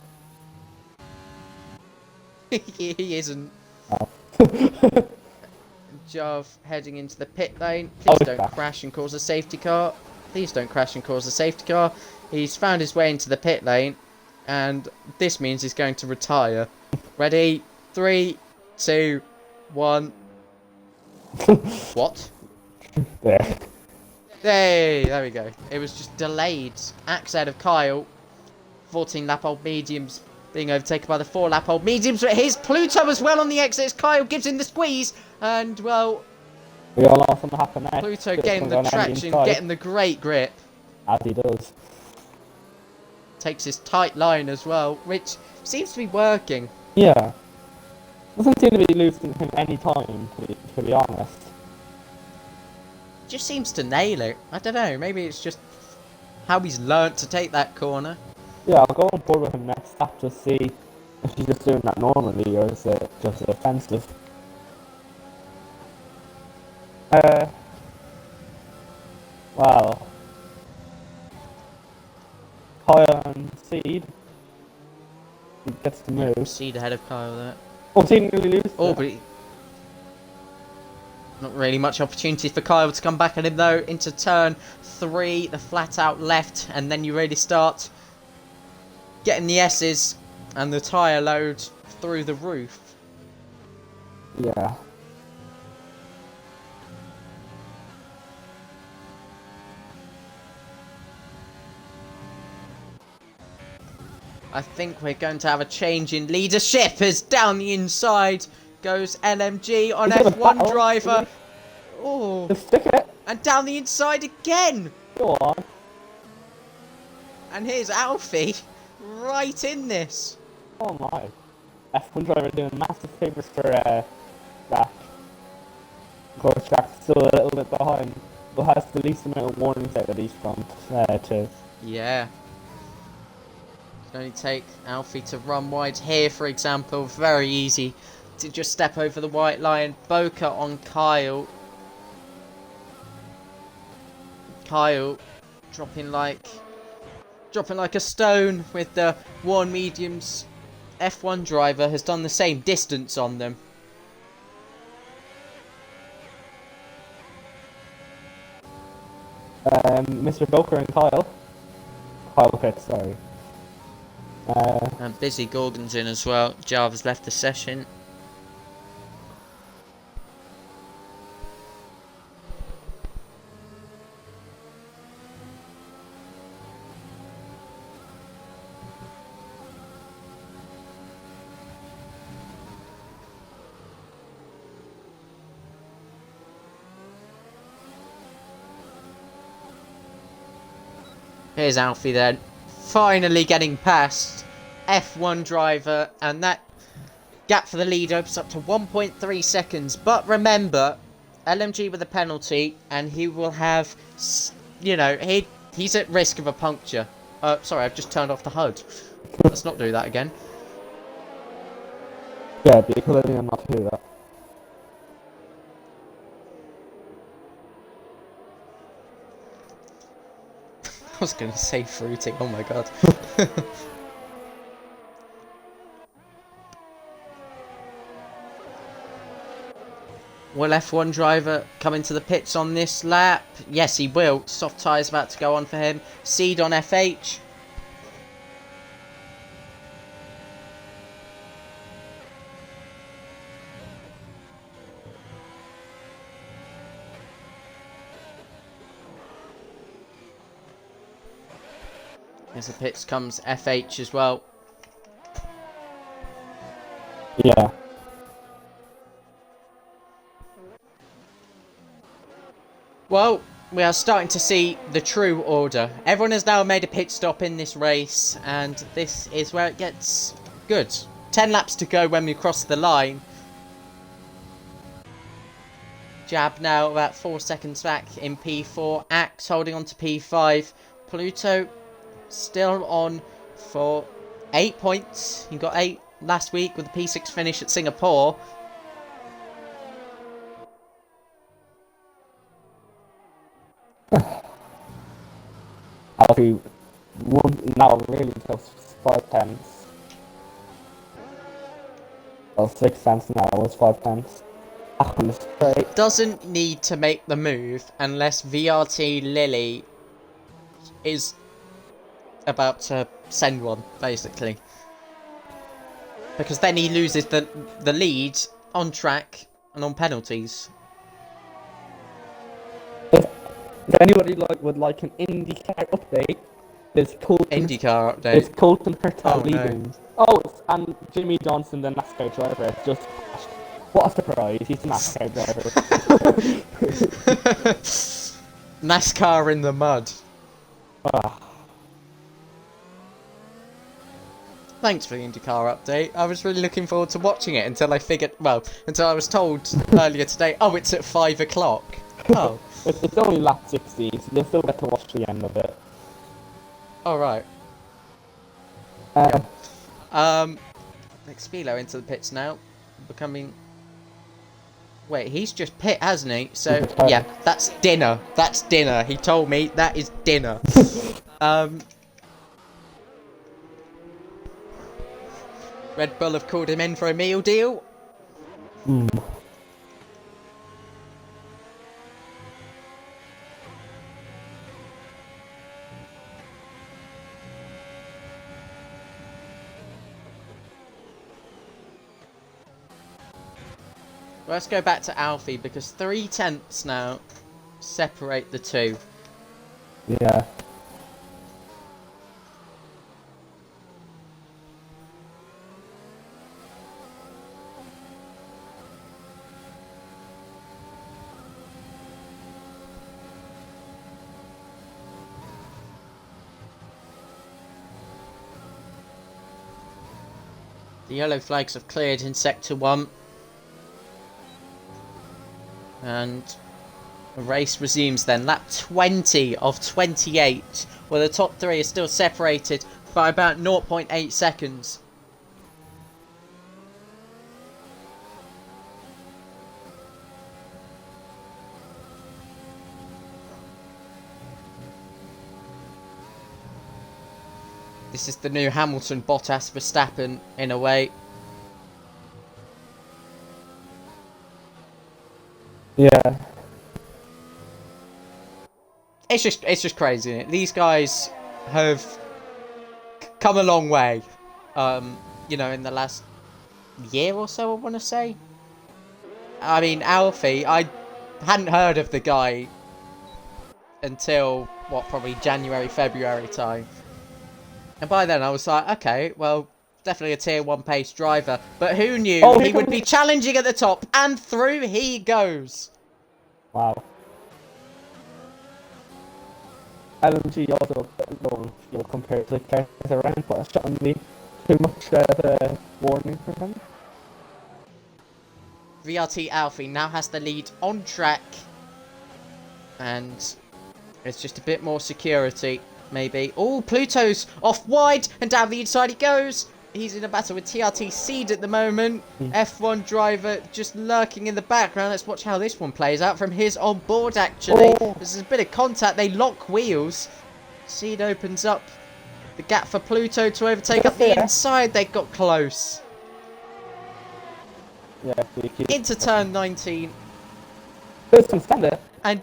He isn't. Oh. Jarv heading into the pit lane. Please don't crash. crash and cause a safety car. Please don't crash and cause a safety car. He's found his way into the pit lane, and this means he's going to retire. Ready? 3, 2, 1. What? There. Hey, there we go. It was just delayed. Axe out of Kyle. 14 lap old mediums being overtaken by the 4 lap old mediums. But here's Pluto as well on the exits. Kyle gives him the squeeze. And, well, We all know what's going to happen next. Pluto getting the traction, getting the great grip. As he does. Takes his tight line as well, which seems to be working. Yeah. Doesn't seem to be losing him any time, to be honest. Just seems to nail it. I don't know, maybe it's just how he's learnt to take that corner. Yeah, I'll go on board with him next stop to see if he's just doing that normally or is it just offensive. Well. Kyle and Seed. He gets to move. Seed ahead of Kyle there. Oh, Seed nearly loses. Oh, but not really much opportunity for Kyle to come back at him though. Into turn 3, the flat out left, and then you really start getting the S's and the tyre load through the roof. Yeah. I think we're going to have a change in leadership as down the inside goes LMG on F1 driver. Oh, Just stick it. and down the inside again. Go on. And here's Alfie right in this. Oh my. F1 driver doing massive favours for Jack. Of course, Jack's still a little bit behind, but has the least amount of warnings out of these front too. Yeah. Can only take Alfie to run wide here, for example. Very easy to just step over the white line. Boca on Kyle. Kyle dropping like a stone with the worn mediums F1 driver has done the same distance on them. Mr. Boker and Kyle Pitts, sorry. And Busy Gorgon's in as well. Jarvis left the session. Here's Alfie then, finally getting past F1 driver, and that gap for the lead opens up to 1.3 seconds. But remember, LMG with a penalty, and he will have, you know, he's at risk of a puncture. Sorry, I've just turned off the HUD. Let's not do that again. Yeah, because I did not hear that. I was going to say fruity, oh my god. Will F1 driver come into the pits on this lap? Yes, he will. Soft tyres about to go on for him. Seed on FH. As the pits comes FH as well. Yeah. Well, we are starting to see the true order. Everyone has now made a pit stop in this race, and this is where it gets good. 10 laps to go when we cross the line. Jab now about 4 seconds back in P4. Axe holding on to P5. Pluto still on for 8 points. He got 8 last week with a P6 finish at Singapore. Alfie now really close 5 tenths. Well, 6 tenths now, it's 5 tenths. Straight. Doesn't need to make the move unless VRT Lilley is about to send one, basically. Because then he loses the lead on track and on penalties. If anybody would like an IndyCar update, there's Colton. IndyCar update. It's Colton Herta Oh, no. leading. Oh, and Jimmy Johnson, the NASCAR driver, has just crashed. What a surprise! He's a NASCAR driver. NASCAR in the mud. Thanks for the IndyCar update. I was really looking forward to watching it until I was told earlier today, oh, it's at 5 o'clock. Oh. It's only lap 60, so you'll still get to watch the end of it. Alright. Next Spilo into the pits now. Becoming... Wait, he's just pit, hasn't he? So, yeah, that's dinner. That's dinner. He told me that is dinner. Red Bull have called him in for a meal deal. Let's go back to Alfie because 3 tenths now separate the two. Yeah. The yellow flags have cleared in Sector 1. And the race resumes then. Lap 20 of 28, where the top 3 are still separated by about 0.8 seconds. This is the new Hamilton, Bottas, Verstappen in a way. Yeah. It's just crazy, isn't it? These guys have come a long way. You know, in the last year or so, I want to say. I mean, Alfie, I hadn't heard of the guy until, what, probably January, February time. And by then I was like, okay, well, definitely a tier 1 pace driver. But who knew he would be challenging at the top, and through he goes. Wow. LMG also, compared to the cars around, but it shouldn't be too much of a warning for him. VRT Alfie now has the lead on track. And it's just a bit more security, maybe. Oh, Pluto's off wide, and down the inside he goes. He's in a battle with TRT Seed at the moment. F1 driver just lurking in the background. Let's watch how this one plays out from his on board, actually. There's a bit of contact. They lock wheels. Seed opens up the gap for Pluto to overtake up the inside. They got close. Yeah, into turn 19. And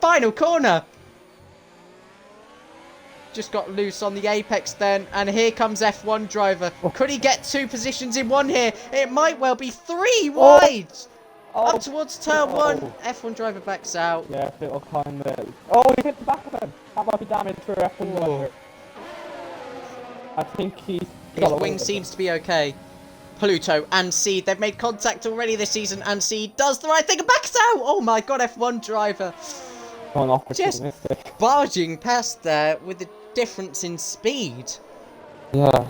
final corner. Just got loose on the apex then, and here comes F1 driver. Could he get 2 positions in one here? It might well be 3 wide. Up towards turn 1. F1 driver backs out. Yeah, it'll kind of. Oh, he hit the back of him. That might be damage for F1 driver. I think his wing seems to be okay. Pluto and Seed, they've made contact already this season, and Seed does the right thing and backs out. Oh my god, F1 driver. Just barging past there with a difference in speed. Yeah.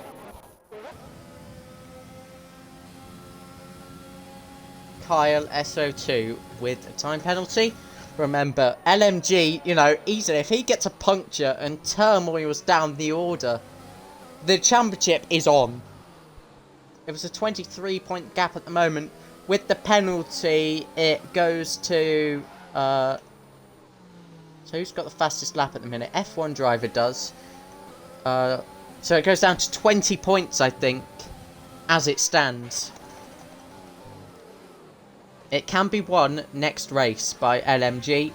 Kyle SO2 with a time penalty. Remember, LMG, you know, easily, if he gets a puncture and turmoils down the order, the championship is on. It was a 23-point gap at the moment. With the penalty, it goes to... so who's got the fastest lap at the minute? F1 driver does. So it goes down to 20 points, I think, as it stands. It can be won next race by LMG.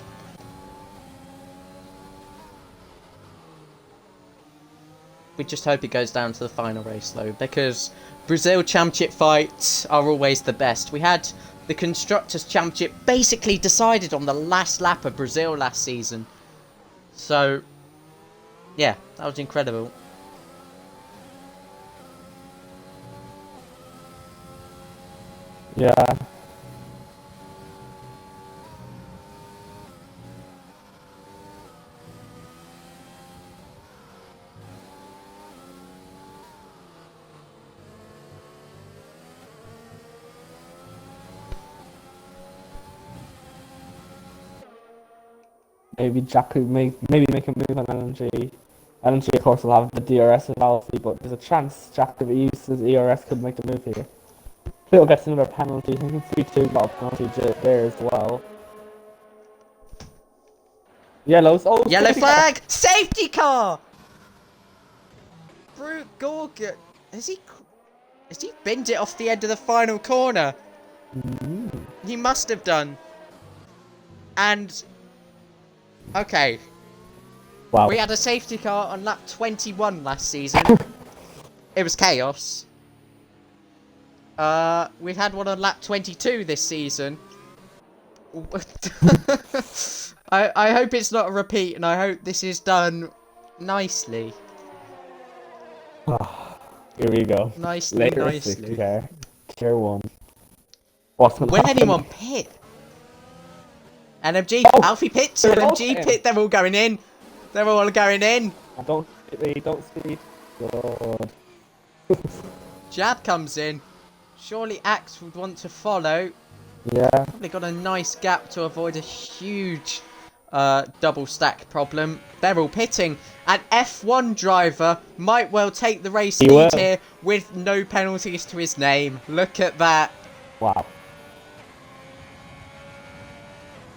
We just hope it goes down to the final race, though, because Brazil Championship fights are always the best. We had the Constructors' Championship basically decided on the last lap of Brazil last season. So, yeah, that was incredible. Yeah. Maybe Jack could maybe make a move on LMG. LMG, of course, will have the DRS of Alfie, but there's a chance Jack, if he uses ERS, could make the move here. He'll get another penalty. He can 3-2 got a penalty there as well. Yellows. Oh, yellow flag! Safety car! Brute Gorgon. Has he binned it off the end of the final corner? He must have done. And... okay. Wow. We had a safety car on lap 21 last season. It was chaos. We've had one on lap 22 this season. I hope it's not a repeat, and I hope this is done nicely. Here we go. Nicely. Car. Tier 1. What's going to happen? Will anyone pit? LMG, Alfie pits, LMG pit, they're all going in. They're all going in. Don't speed. God. Jab comes in. Surely Axe would want to follow. Yeah. Probably got a nice gap to avoid a huge double stack problem. They're all pitting. An F1 driver might well take the race lead here with no penalties to his name. Look at that. Wow.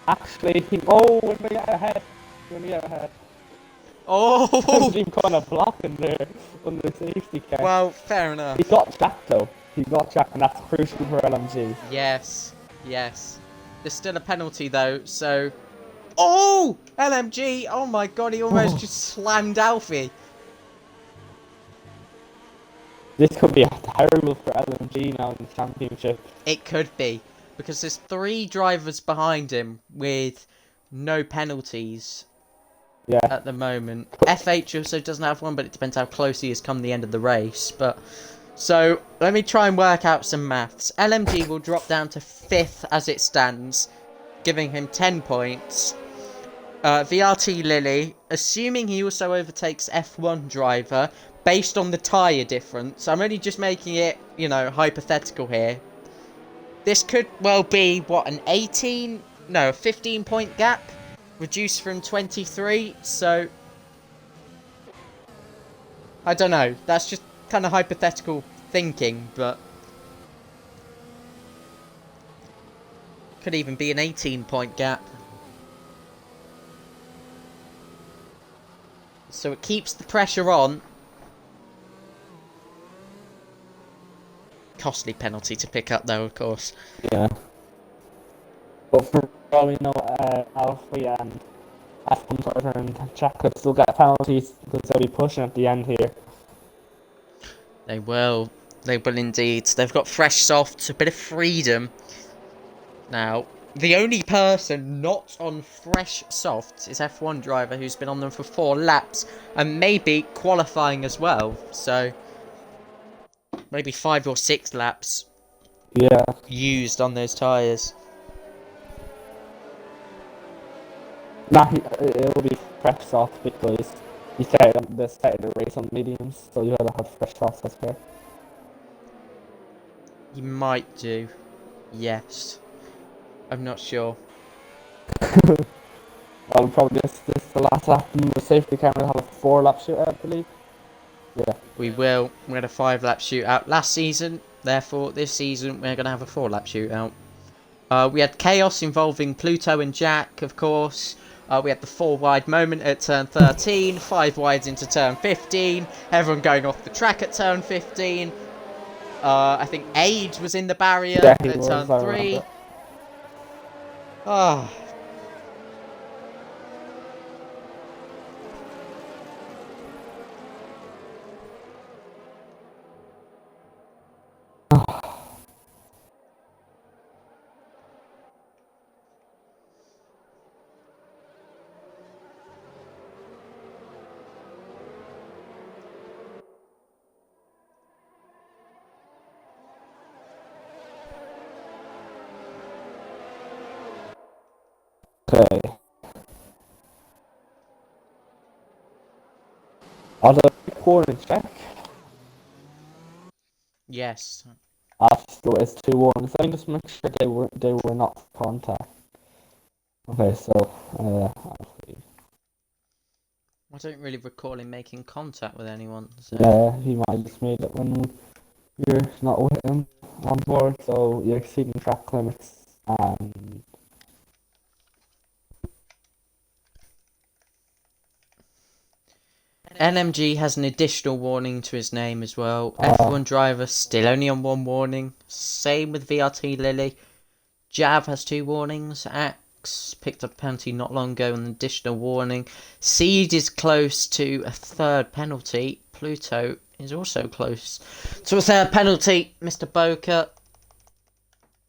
Actually, we're going to get ahead. Oh! Been kind of blocking there on the safety car. Well, fair enough. He got Jack though. He got Jack, and that's crucial for LMG. Yes, yes. There's still a penalty though, so... Oh! LMG! Oh my god, he almost just slammed Alfie. This could be terrible for LMG now in the championship. It could be, because there's 3 drivers behind him with no penalties at the moment. FH also doesn't have one, but it depends how close he is come the end of the race. But so let me try and work out some maths. LMG will drop down to 5th as it stands, giving him 10 points. VRT Lilley, assuming he also overtakes F1 driver, based on the tyre difference, I'm only just making it, you know, hypothetical here. This could well be, what, a 15-point gap? Reduced from 23, so... I don't know, that's just kind of hypothetical thinking, but... Could even be an 18-point gap. So it keeps the pressure on. Costly penalty to pick up though, of course. Yeah. But for all we know, Alfie and F1 and Jack could still get penalties because they'll be pushing at the end here. They will. They will indeed. They've got fresh softs, a bit of freedom. Now, the only person not on fresh softs is F1 driver, who's been on them for 4 laps and maybe qualifying as well. So, maybe 5 or 6 laps used on those tyres. Nah, it will be fresh soft because you started the race on mediums, so you gotta have fresh softs as well. You might do. Yes. I'm not sure. Well, probably this is the last lap, and the safety car will have a 4-lap shootout, I believe. Yeah. We will. We had a 5-lap shootout last season. Therefore, this season, we're going to have a 4-lap shootout. We had chaos involving Pluto and Jack, of course. We had the 4-wide moment at turn 13. 5 wides into turn 15. Everyone going off the track at turn 15. I think Age was in the barrier at turn 3. Ah. Okay. Are the corners check? Yes. After it's 2 warnings, let me just make sure they were not contact. Okay, so I don't really recall him making contact with anyone. So. Yeah, he might have just made it when you're not with him on board, so you're exceeding track limits and LMG has an additional warning to his name as well. F1 driver still only on 1 warning. Same with VRT Lilley. Jav has 2 warnings. Axe picked up a penalty not long ago, an additional warning. Seed is close to a 3rd penalty. Pluto is also close to a 3rd penalty. Mr. Boker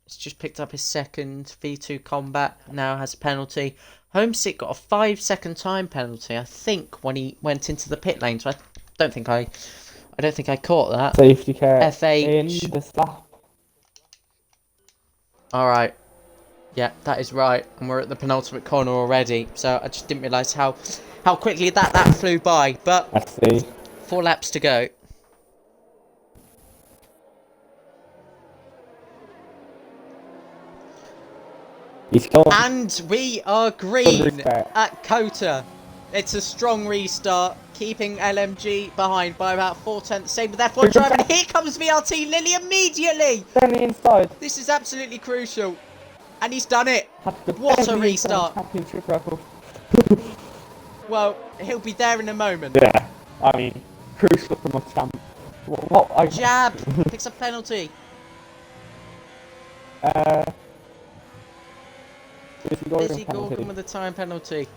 has just picked up his 2nd V2 combat. Now has a penalty. Homesick got a 5-second time penalty, I think, when he went into the pit lane. So I don't think I caught that. safety car FH. in this lap. All right. Yeah, that is right. And we're at the penultimate corner already. So I just didn't realise how quickly that flew by. But I see. 4 laps to go. And we are green at Kota. It's a strong restart, keeping LMG behind by about 4/10. Same with F1 driver. And here comes VRT Lilley immediately. Turning inside. This is absolutely crucial. And he's done it. What a restart. Championship record. Well, he'll be there in a moment. Yeah, I mean, crucial for my champ. What Jab! Picks up penalty. Is Is he Gorgon with a time penalty?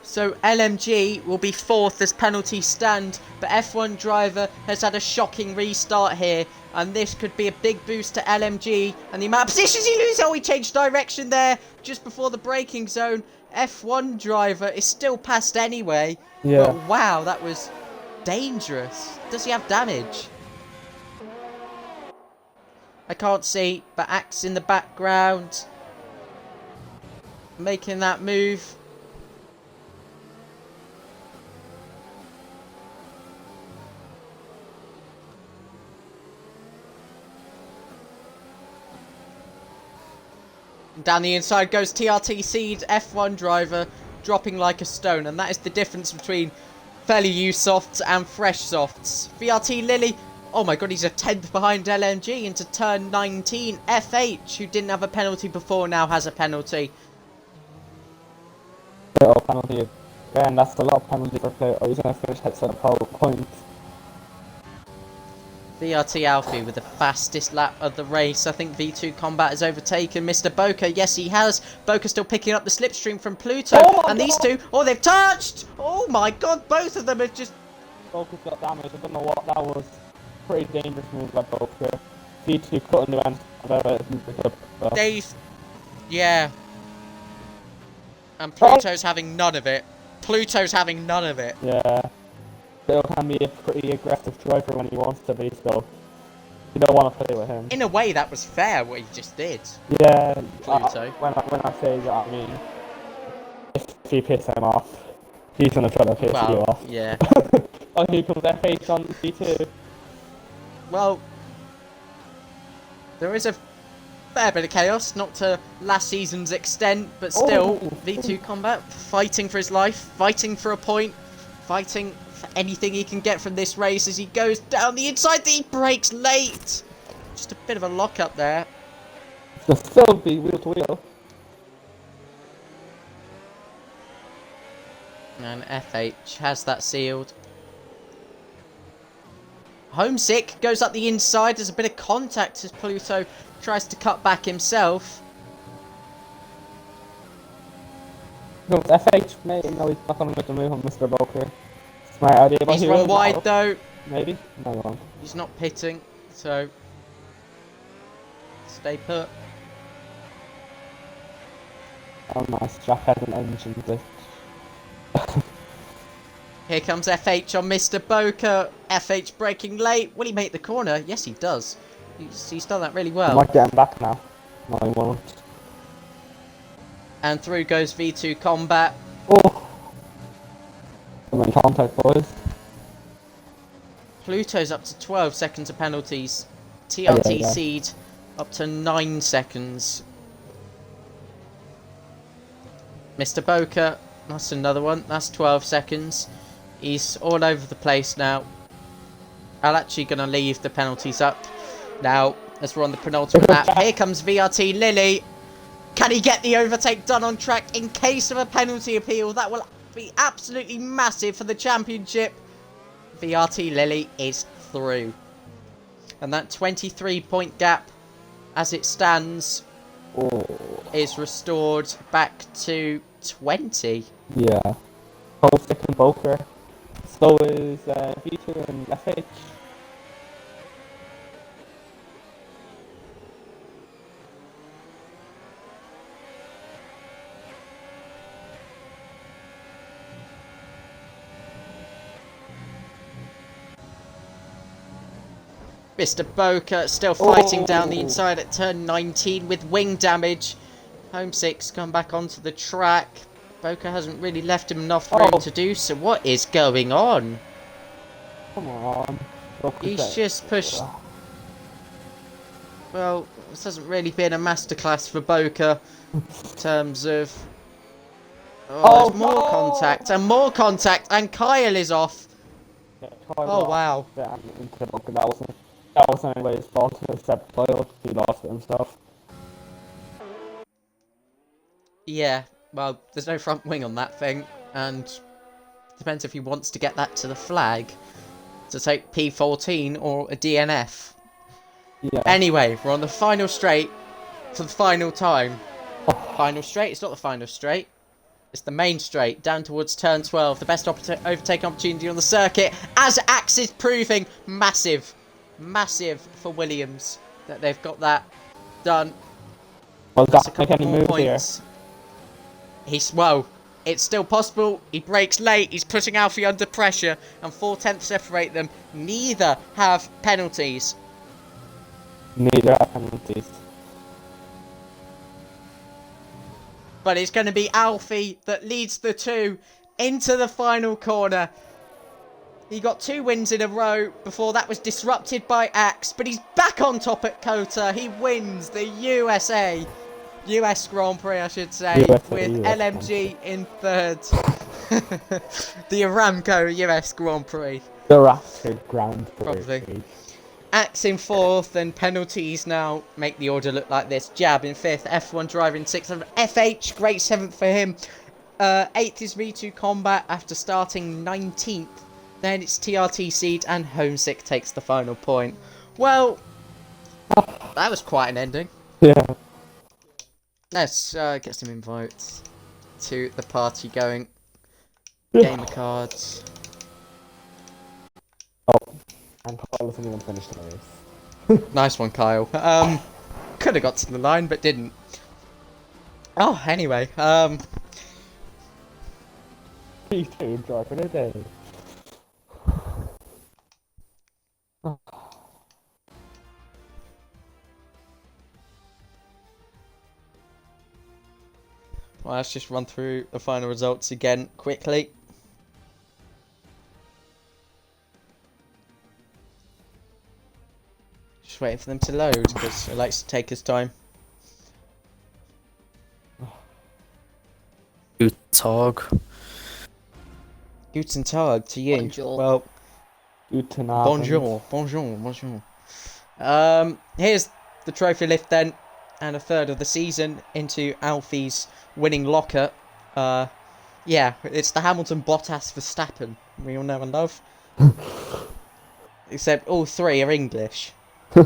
So LMG will be fourth as penalty stand, but F1 driver has had a shocking restart here, and this could be a big boost to LMG and the amount of positions he loses. Oh, he changed direction there just before the braking zone. F1 driver is still passed anyway, Yeah. but wow, that was dangerous. Does he have damage? I can't see, but Axe in the background making that move. Down the inside goes TRT Seed, F1 driver, dropping like a stone. And that is the difference between fairly used softs and fresh softs. VRT Lilley, oh my god, he's a 10th behind LMG into turn 19. FH, who didn't have a penalty before, now has a penalty. Little penalty again, that's a lot of penalty for player. Oh, he's going to finish heads at a point. VRT Alfie with the fastest lap of the race. I think V2 Combat has overtaken Mr. Boca. Yes, he has. Boca still picking up the slipstream from Pluto. And these two, oh, they've touched! Oh my god, both of them have just... Boca's got damage. I don't know what that was. Pretty dangerous move by Boca. V2 cutting the end. They've... Yeah. And Pluto's having none of it. Pluto's having none of it. Yeah. Bill can be a pretty aggressive driver when he wants to be, so you don't want to play with him. In a way, that was fair what he just did. Yeah, Pluto. When I say that, I mean, if you piss him off, he's going to try to piss you off. Yeah. Oh, here comes FH on V2. Well, there is a fair bit of chaos, not to last season's extent, but still, V2 Combat fighting for his life, fighting for a point, fighting for anything he can get from this race as he goes down the inside. He brakes late. Just a bit of a lock up there. Just still be wheel to wheel. And FH has that sealed. Homesick goes up the inside. There's a bit of contact as Pluto tries to cut back himself. No, FH, mate. No, he's not going to make the move on Mr. Boca. Smart idea. He's run wide though. Maybe? No, wrong. He's not pitting, so stay put. Oh, nice. Jack has an engine glitch. Here comes FH on Mr. Boca. FH braking late. Will he make the corner? Yes, he does. He's done that really well. I might get him back now. No, he won't. And through goes V2 Combat. Oh! I'm in contact, boys. Pluto's up to 12 seconds of penalties. TRT yeah. Seed up to 9 seconds. Mr. Boca, that's another one. That's 12 seconds. He's all over the place now. I'm actually going to leave the penalties up now as we're on the penultimate lap. Here comes VRT Lilley. Can he get the overtake done on track in case of a penalty appeal? That will be absolutely massive for the championship. VRT Lilley is through. And that 23-point gap as it stands is restored back to 20. Yeah. Homesick and Boca. So is V2 and FH. Mr. Boca still fighting down the inside at turn 19 with wing damage. Homesick's come back onto the track. Boca hasn't really left him enough room to do so. What is going on? Come on. He's just pushed... Well, this hasn't really been a masterclass for Boca in terms of... there's more contact and more contact, and Kyle is off. Yeah, wow. Yeah, that wasn't anybody's fault except Kyle. He lost it himself. Yeah, well, there's no front wing on that thing, and Depends if he wants to get that to the flag to take P14 or a DNF. Yeah. Anyway, we're on the final straight for the final time. Final straight? It's not the final straight. It's the main straight down towards turn 12. The best overtaking opportunity on the circuit, as Axe is proving. Massive for Williams that they've got that done. Well, That's a make couple any more moves points. Well, it's still possible. He brakes late. He's putting Alfie under pressure, and 4/10 separate them. Neither have penalties. Neither have penalties. But it's going to be Alfie that leads the two into the final corner. He got 2 wins in a row before that was disrupted by Axe, but he's back on top at COTA. He wins the US Grand Prix, I should say, with LMG in third. The Aramco US Grand Prix. The Raptor Grand Prix. Probably. Axe in fourth, and penalties now make the order look like this. Jab in fifth, F1 driver in sixth, FH, great seventh for him. Eighth is V2 Combat after starting 19th. Then it's TRT Seed, and Homesick takes the final point. Well, that was quite an ending. Yeah. Let's get some invites to the party going. Game of cards. Oh, and Kyle isn't even finished the race. Nice one, Kyle. Could have got to the line, but didn't. Oh, anyway. V2 driver a day. Well, let's just run through the final results again quickly. Just waiting for them to load because it likes to take its time. Guten Tag. Guten Tag to you. Bonjour. Well, Guten Abend. bonjour. Here's the trophy lift then, and a third of the season into Alfie's winning locker. Yeah, it's the Hamilton Bottas Verstappen we all know and love. Except all three are English. Here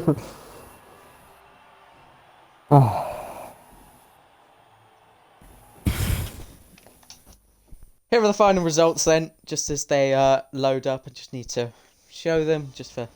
are the final results then, just as they load up. I just need to show them, just for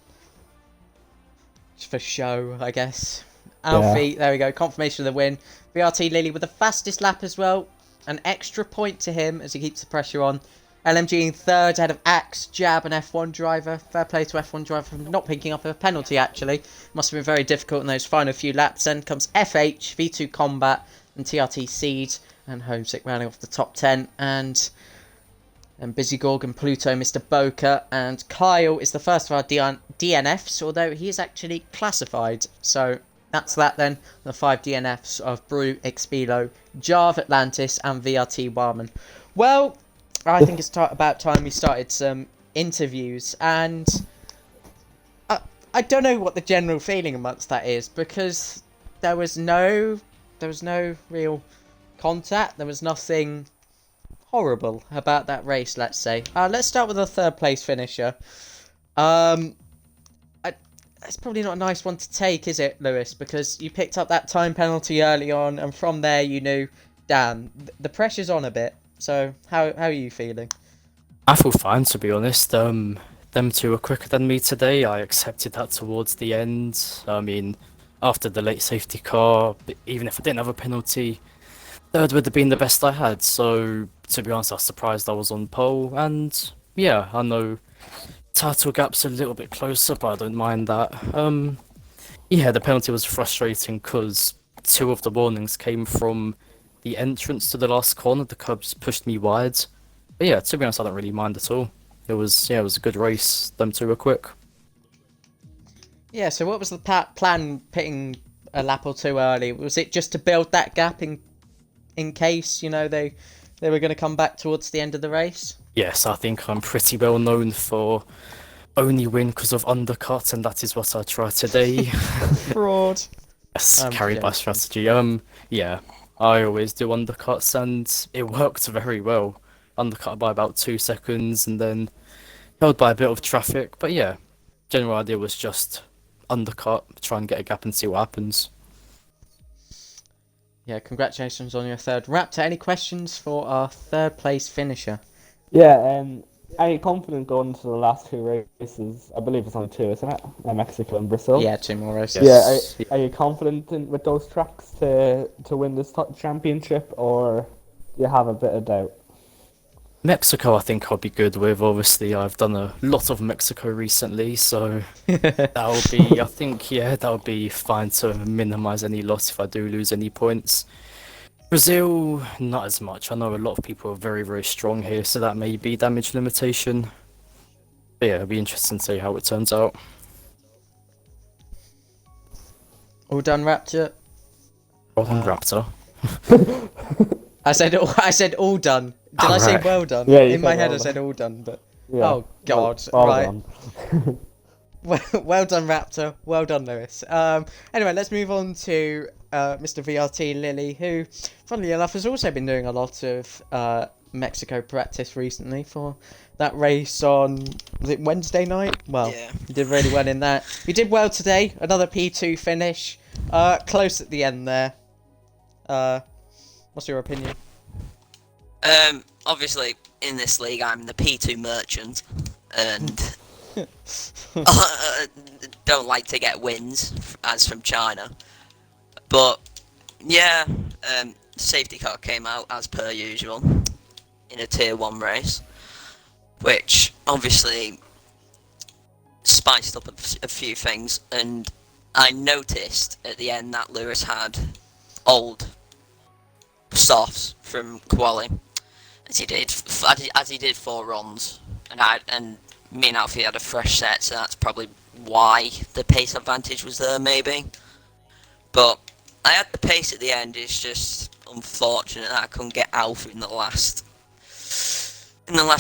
show, I guess. Alfie, there we go, confirmation of the win. VRT Lilley with the fastest lap as well. An extra point to him as he keeps the pressure on. LMG in third, ahead of Axe, Jab and F1 driver. Fair play to F1 driver for not picking up a penalty, actually. Must have been very difficult in those final few laps. Then comes FH, V2 Combat, and TRT Seed, and Homesick rounding off the top 10. And Busy Gorg and Pluto, Mr. Boca. And Kyle is the first of our DNFs, although he is actually classified. So that's that then. The 5 DNFs of Brew, Expelo, Jarv, Atlantis, and VRT Warman. Well, I think it's about time we started some interviews, and I don't know what the general feeling amongst that is, because there was no real contact. There was nothing horrible about that race, let's say. Let's start with the third place finisher. It's probably not a nice one to take, is it, Lewis? Because you picked up that time penalty early on, and from there you knew, damn, the pressure's on a bit. So, how are you feeling? I feel fine, to be honest. Them two were quicker than me today. I accepted that towards the end. I mean, after the late safety car, even if I didn't have a penalty, third would have been the best I had. So, to be honest, I was surprised I was on pole. And yeah, I know title gap's a little bit closer, but I don't mind that. Yeah, the penalty was frustrating because 2 of the warnings came from the entrance to the last corner. The curbs pushed me wide. But yeah, to be honest, I don't really mind at all. It was a good race. Them 2 were quick. Yeah, so what was the plan pitting a lap or 2 early? Was it just to build that gap in case, you know, they were going to come back towards the end of the race? Yes, I think I'm pretty well known for only win because of undercut, and that is what I tried today. Fraud. Yes, carried by strategy. Yeah, I always do undercuts, and it worked very well. undercut by about 2 seconds, and then held by a bit of traffic. But yeah, general idea was just undercut, try and get a gap and see what happens. Yeah, congratulations on your third. Raptor, any questions for our third place finisher? Yeah, are you confident going into the last two races? I believe it's only two, isn't it? Mexico and Brazil. Yeah, 2 more races. Yes. Yeah, are you confident with those tracks to win this championship, or do you have a bit of doubt? Mexico, I think I'll be good with. Obviously, I've done a lot of Mexico recently, so that'll be, I think, yeah, that'll be fine to minimize any loss if I do lose any points. Brazil, not as much. I know a lot of people are very, very strong here, so that may be damage limitation. But yeah, it'll be interesting to see how it turns out. All done, Raptor? Well done, Raptor. I said all done. Did I say Alright. well done? Yeah, you In my said head well I said all done, but Yeah. oh god, Well right. done. Well done, Raptor. Well done, Lewis. Anyway, let's move on to Mr. VRT Lilley, who, funnily enough, has also been doing a lot of Mexico practice recently for that race on, was it Wednesday night? Well, Yeah. he did really well in that. He did well today. Another P2 finish. Close at the end there. What's your opinion? Obviously, in this league, I'm the P2 merchant, and don't like to get wins, as from China. But, yeah, safety car came out, as per usual, in a Tier 1 race, which, obviously, spiced up a few things, and I noticed at the end that Lewis had old softs from quali, as he did 4 runs, and me and Alfie had a fresh set, so that's probably why the pace advantage was there, maybe. But I had the pace at the end. It's just unfortunate that I couldn't get Alfie in the last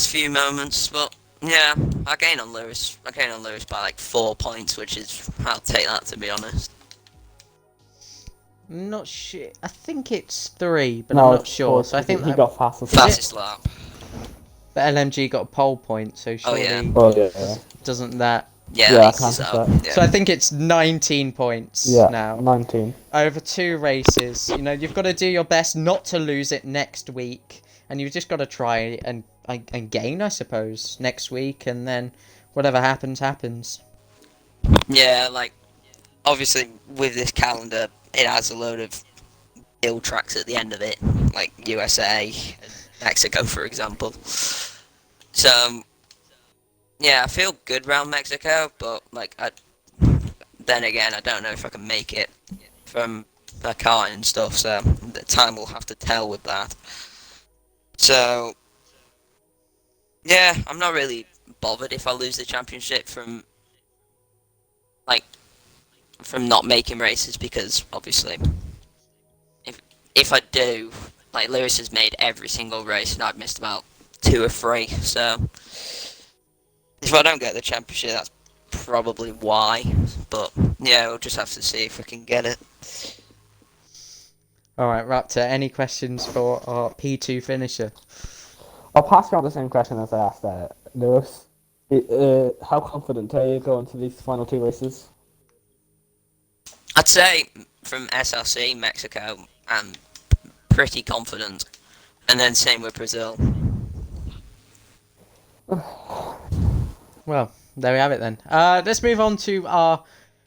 few moments. But yeah, I gained on Lewis. By like 4 points, which is, I'll take that, to be honest. Not sure. I think it's 3, but No, I'm not it's sure. four, So I think he that, got fastest. Fastest lap. but LMG got a pole point, so Oh, surely yeah. Oh yeah. doesn't that? Yeah, Yeah, at I least can't it's think up. that. Yeah. So I think it's 19 points Yeah. now 19. over 2 races. You know, you've got to do your best not to lose it next week, and you've just got to try and gain, I suppose, next week, and then whatever happens, happens. Yeah, like, obviously with this calendar, it has a load of hill tracks at the end of it, like USA and Mexico, for example. So, yeah, I feel good around Mexico, but, like, then again, I don't know if I can make it from the car and stuff, so the time will have to tell with that. So, yeah, I'm not really bothered if I lose the championship from not making races, because obviously if I do, like, Lewis has made every single race and I've missed about 2 or 3, so if I don't get the championship, that's probably why. But yeah, we'll just have to see if we can get it. Alright, Raptor, any questions for our P2 finisher? I'll pass you on the same question as I asked Lewis. How confident are you going to these final 2 races? I'd say from SLC, Mexico, I'm pretty confident, and then same with Brazil. Well, there we have it then. Let's move on to our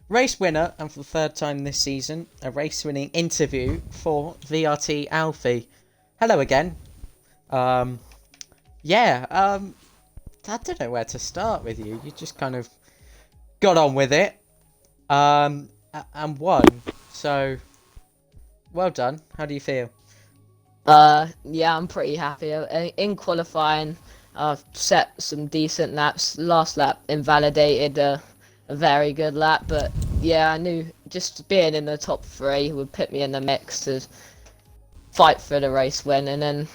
race winner, and for the 3rd time this season, a race-winning interview for VRT Alfie. Hello again. I don't know where to start with you. You just kind of got on with it, and won. So, well done. How do you feel? Yeah, I'm pretty happy. In qualifying, I've set some decent laps. Last lap invalidated a very good lap, but yeah, I knew just being in the top 3 would put me in the mix to fight for the race win. And then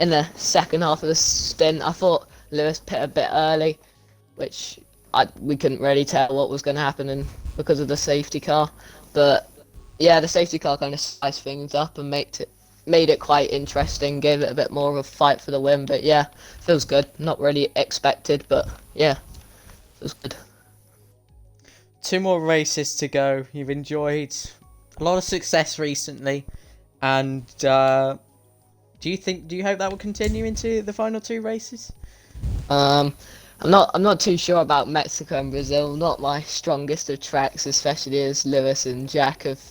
in the second half of the stint, I thought Lewis pit a bit early, which we couldn't really tell what was going to happen because of the safety car. But yeah, the safety car kind of spiced things up and made it quite interesting, gave it a bit more of a fight for the win. But yeah, feels good. Not really expected, but yeah, feels good. 2 more races to go. You've enjoyed a lot of success recently, and do you hope that will continue into the final 2 races? I'm not too sure about Mexico and Brazil. Not my strongest of tracks, especially as Lewis and Jack have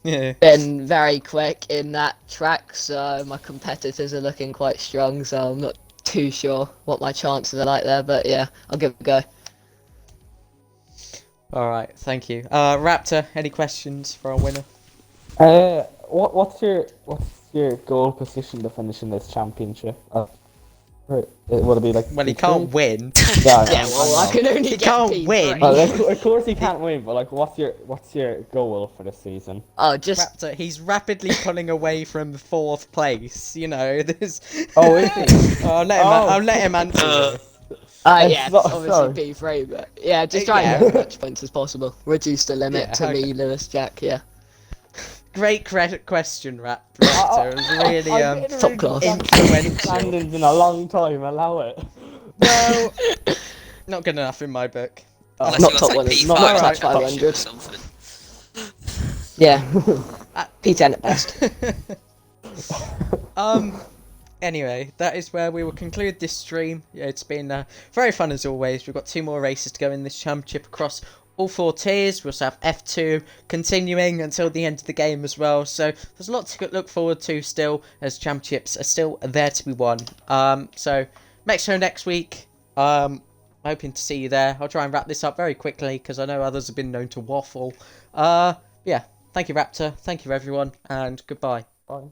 Yeah. been very quick in that track. So my competitors are looking quite strong. So I'm not too sure what my chances are like there. But yeah, I'll give it a go. All right, thank you. Raptor, any questions for our winner? What's your goal position to finish in this championship? Would it be like? Well, he P3? can't win. Yeah, Yeah, well, I can only He get can't P3. win. of course he can't win, but like, what's your goal for this season? Oh, just Raptor, he's rapidly pulling away from 4th place. You know, this. Oh, is he? I'll let him answer this. yeah, so- obviously sorry. P3, but yeah, just try and get as much points as possible. Reduce the limit Yeah, to okay. me, Lewis, Jack. Yeah. Great question, Raptor. It was really Top class. influential. Standings in a long time. Allow it. Well, not good enough in my book. Unless Not you top want like winners, P5 not top championship 500. or something. Yeah. P10 at best. Anyway, that is where we will conclude this stream. Yeah, it's been very fun as always. We've got 2 more races to go in this championship across all 4 tiers. We also have F2 continuing until the end of the game as well. So there's a lot to look forward to still, as championships are still there to be won. So make sure next week. Hoping to see you there. I'll try and wrap this up very quickly because I know others have been known to waffle. Yeah, thank you, Raptor. Thank you, everyone, and goodbye. Bye.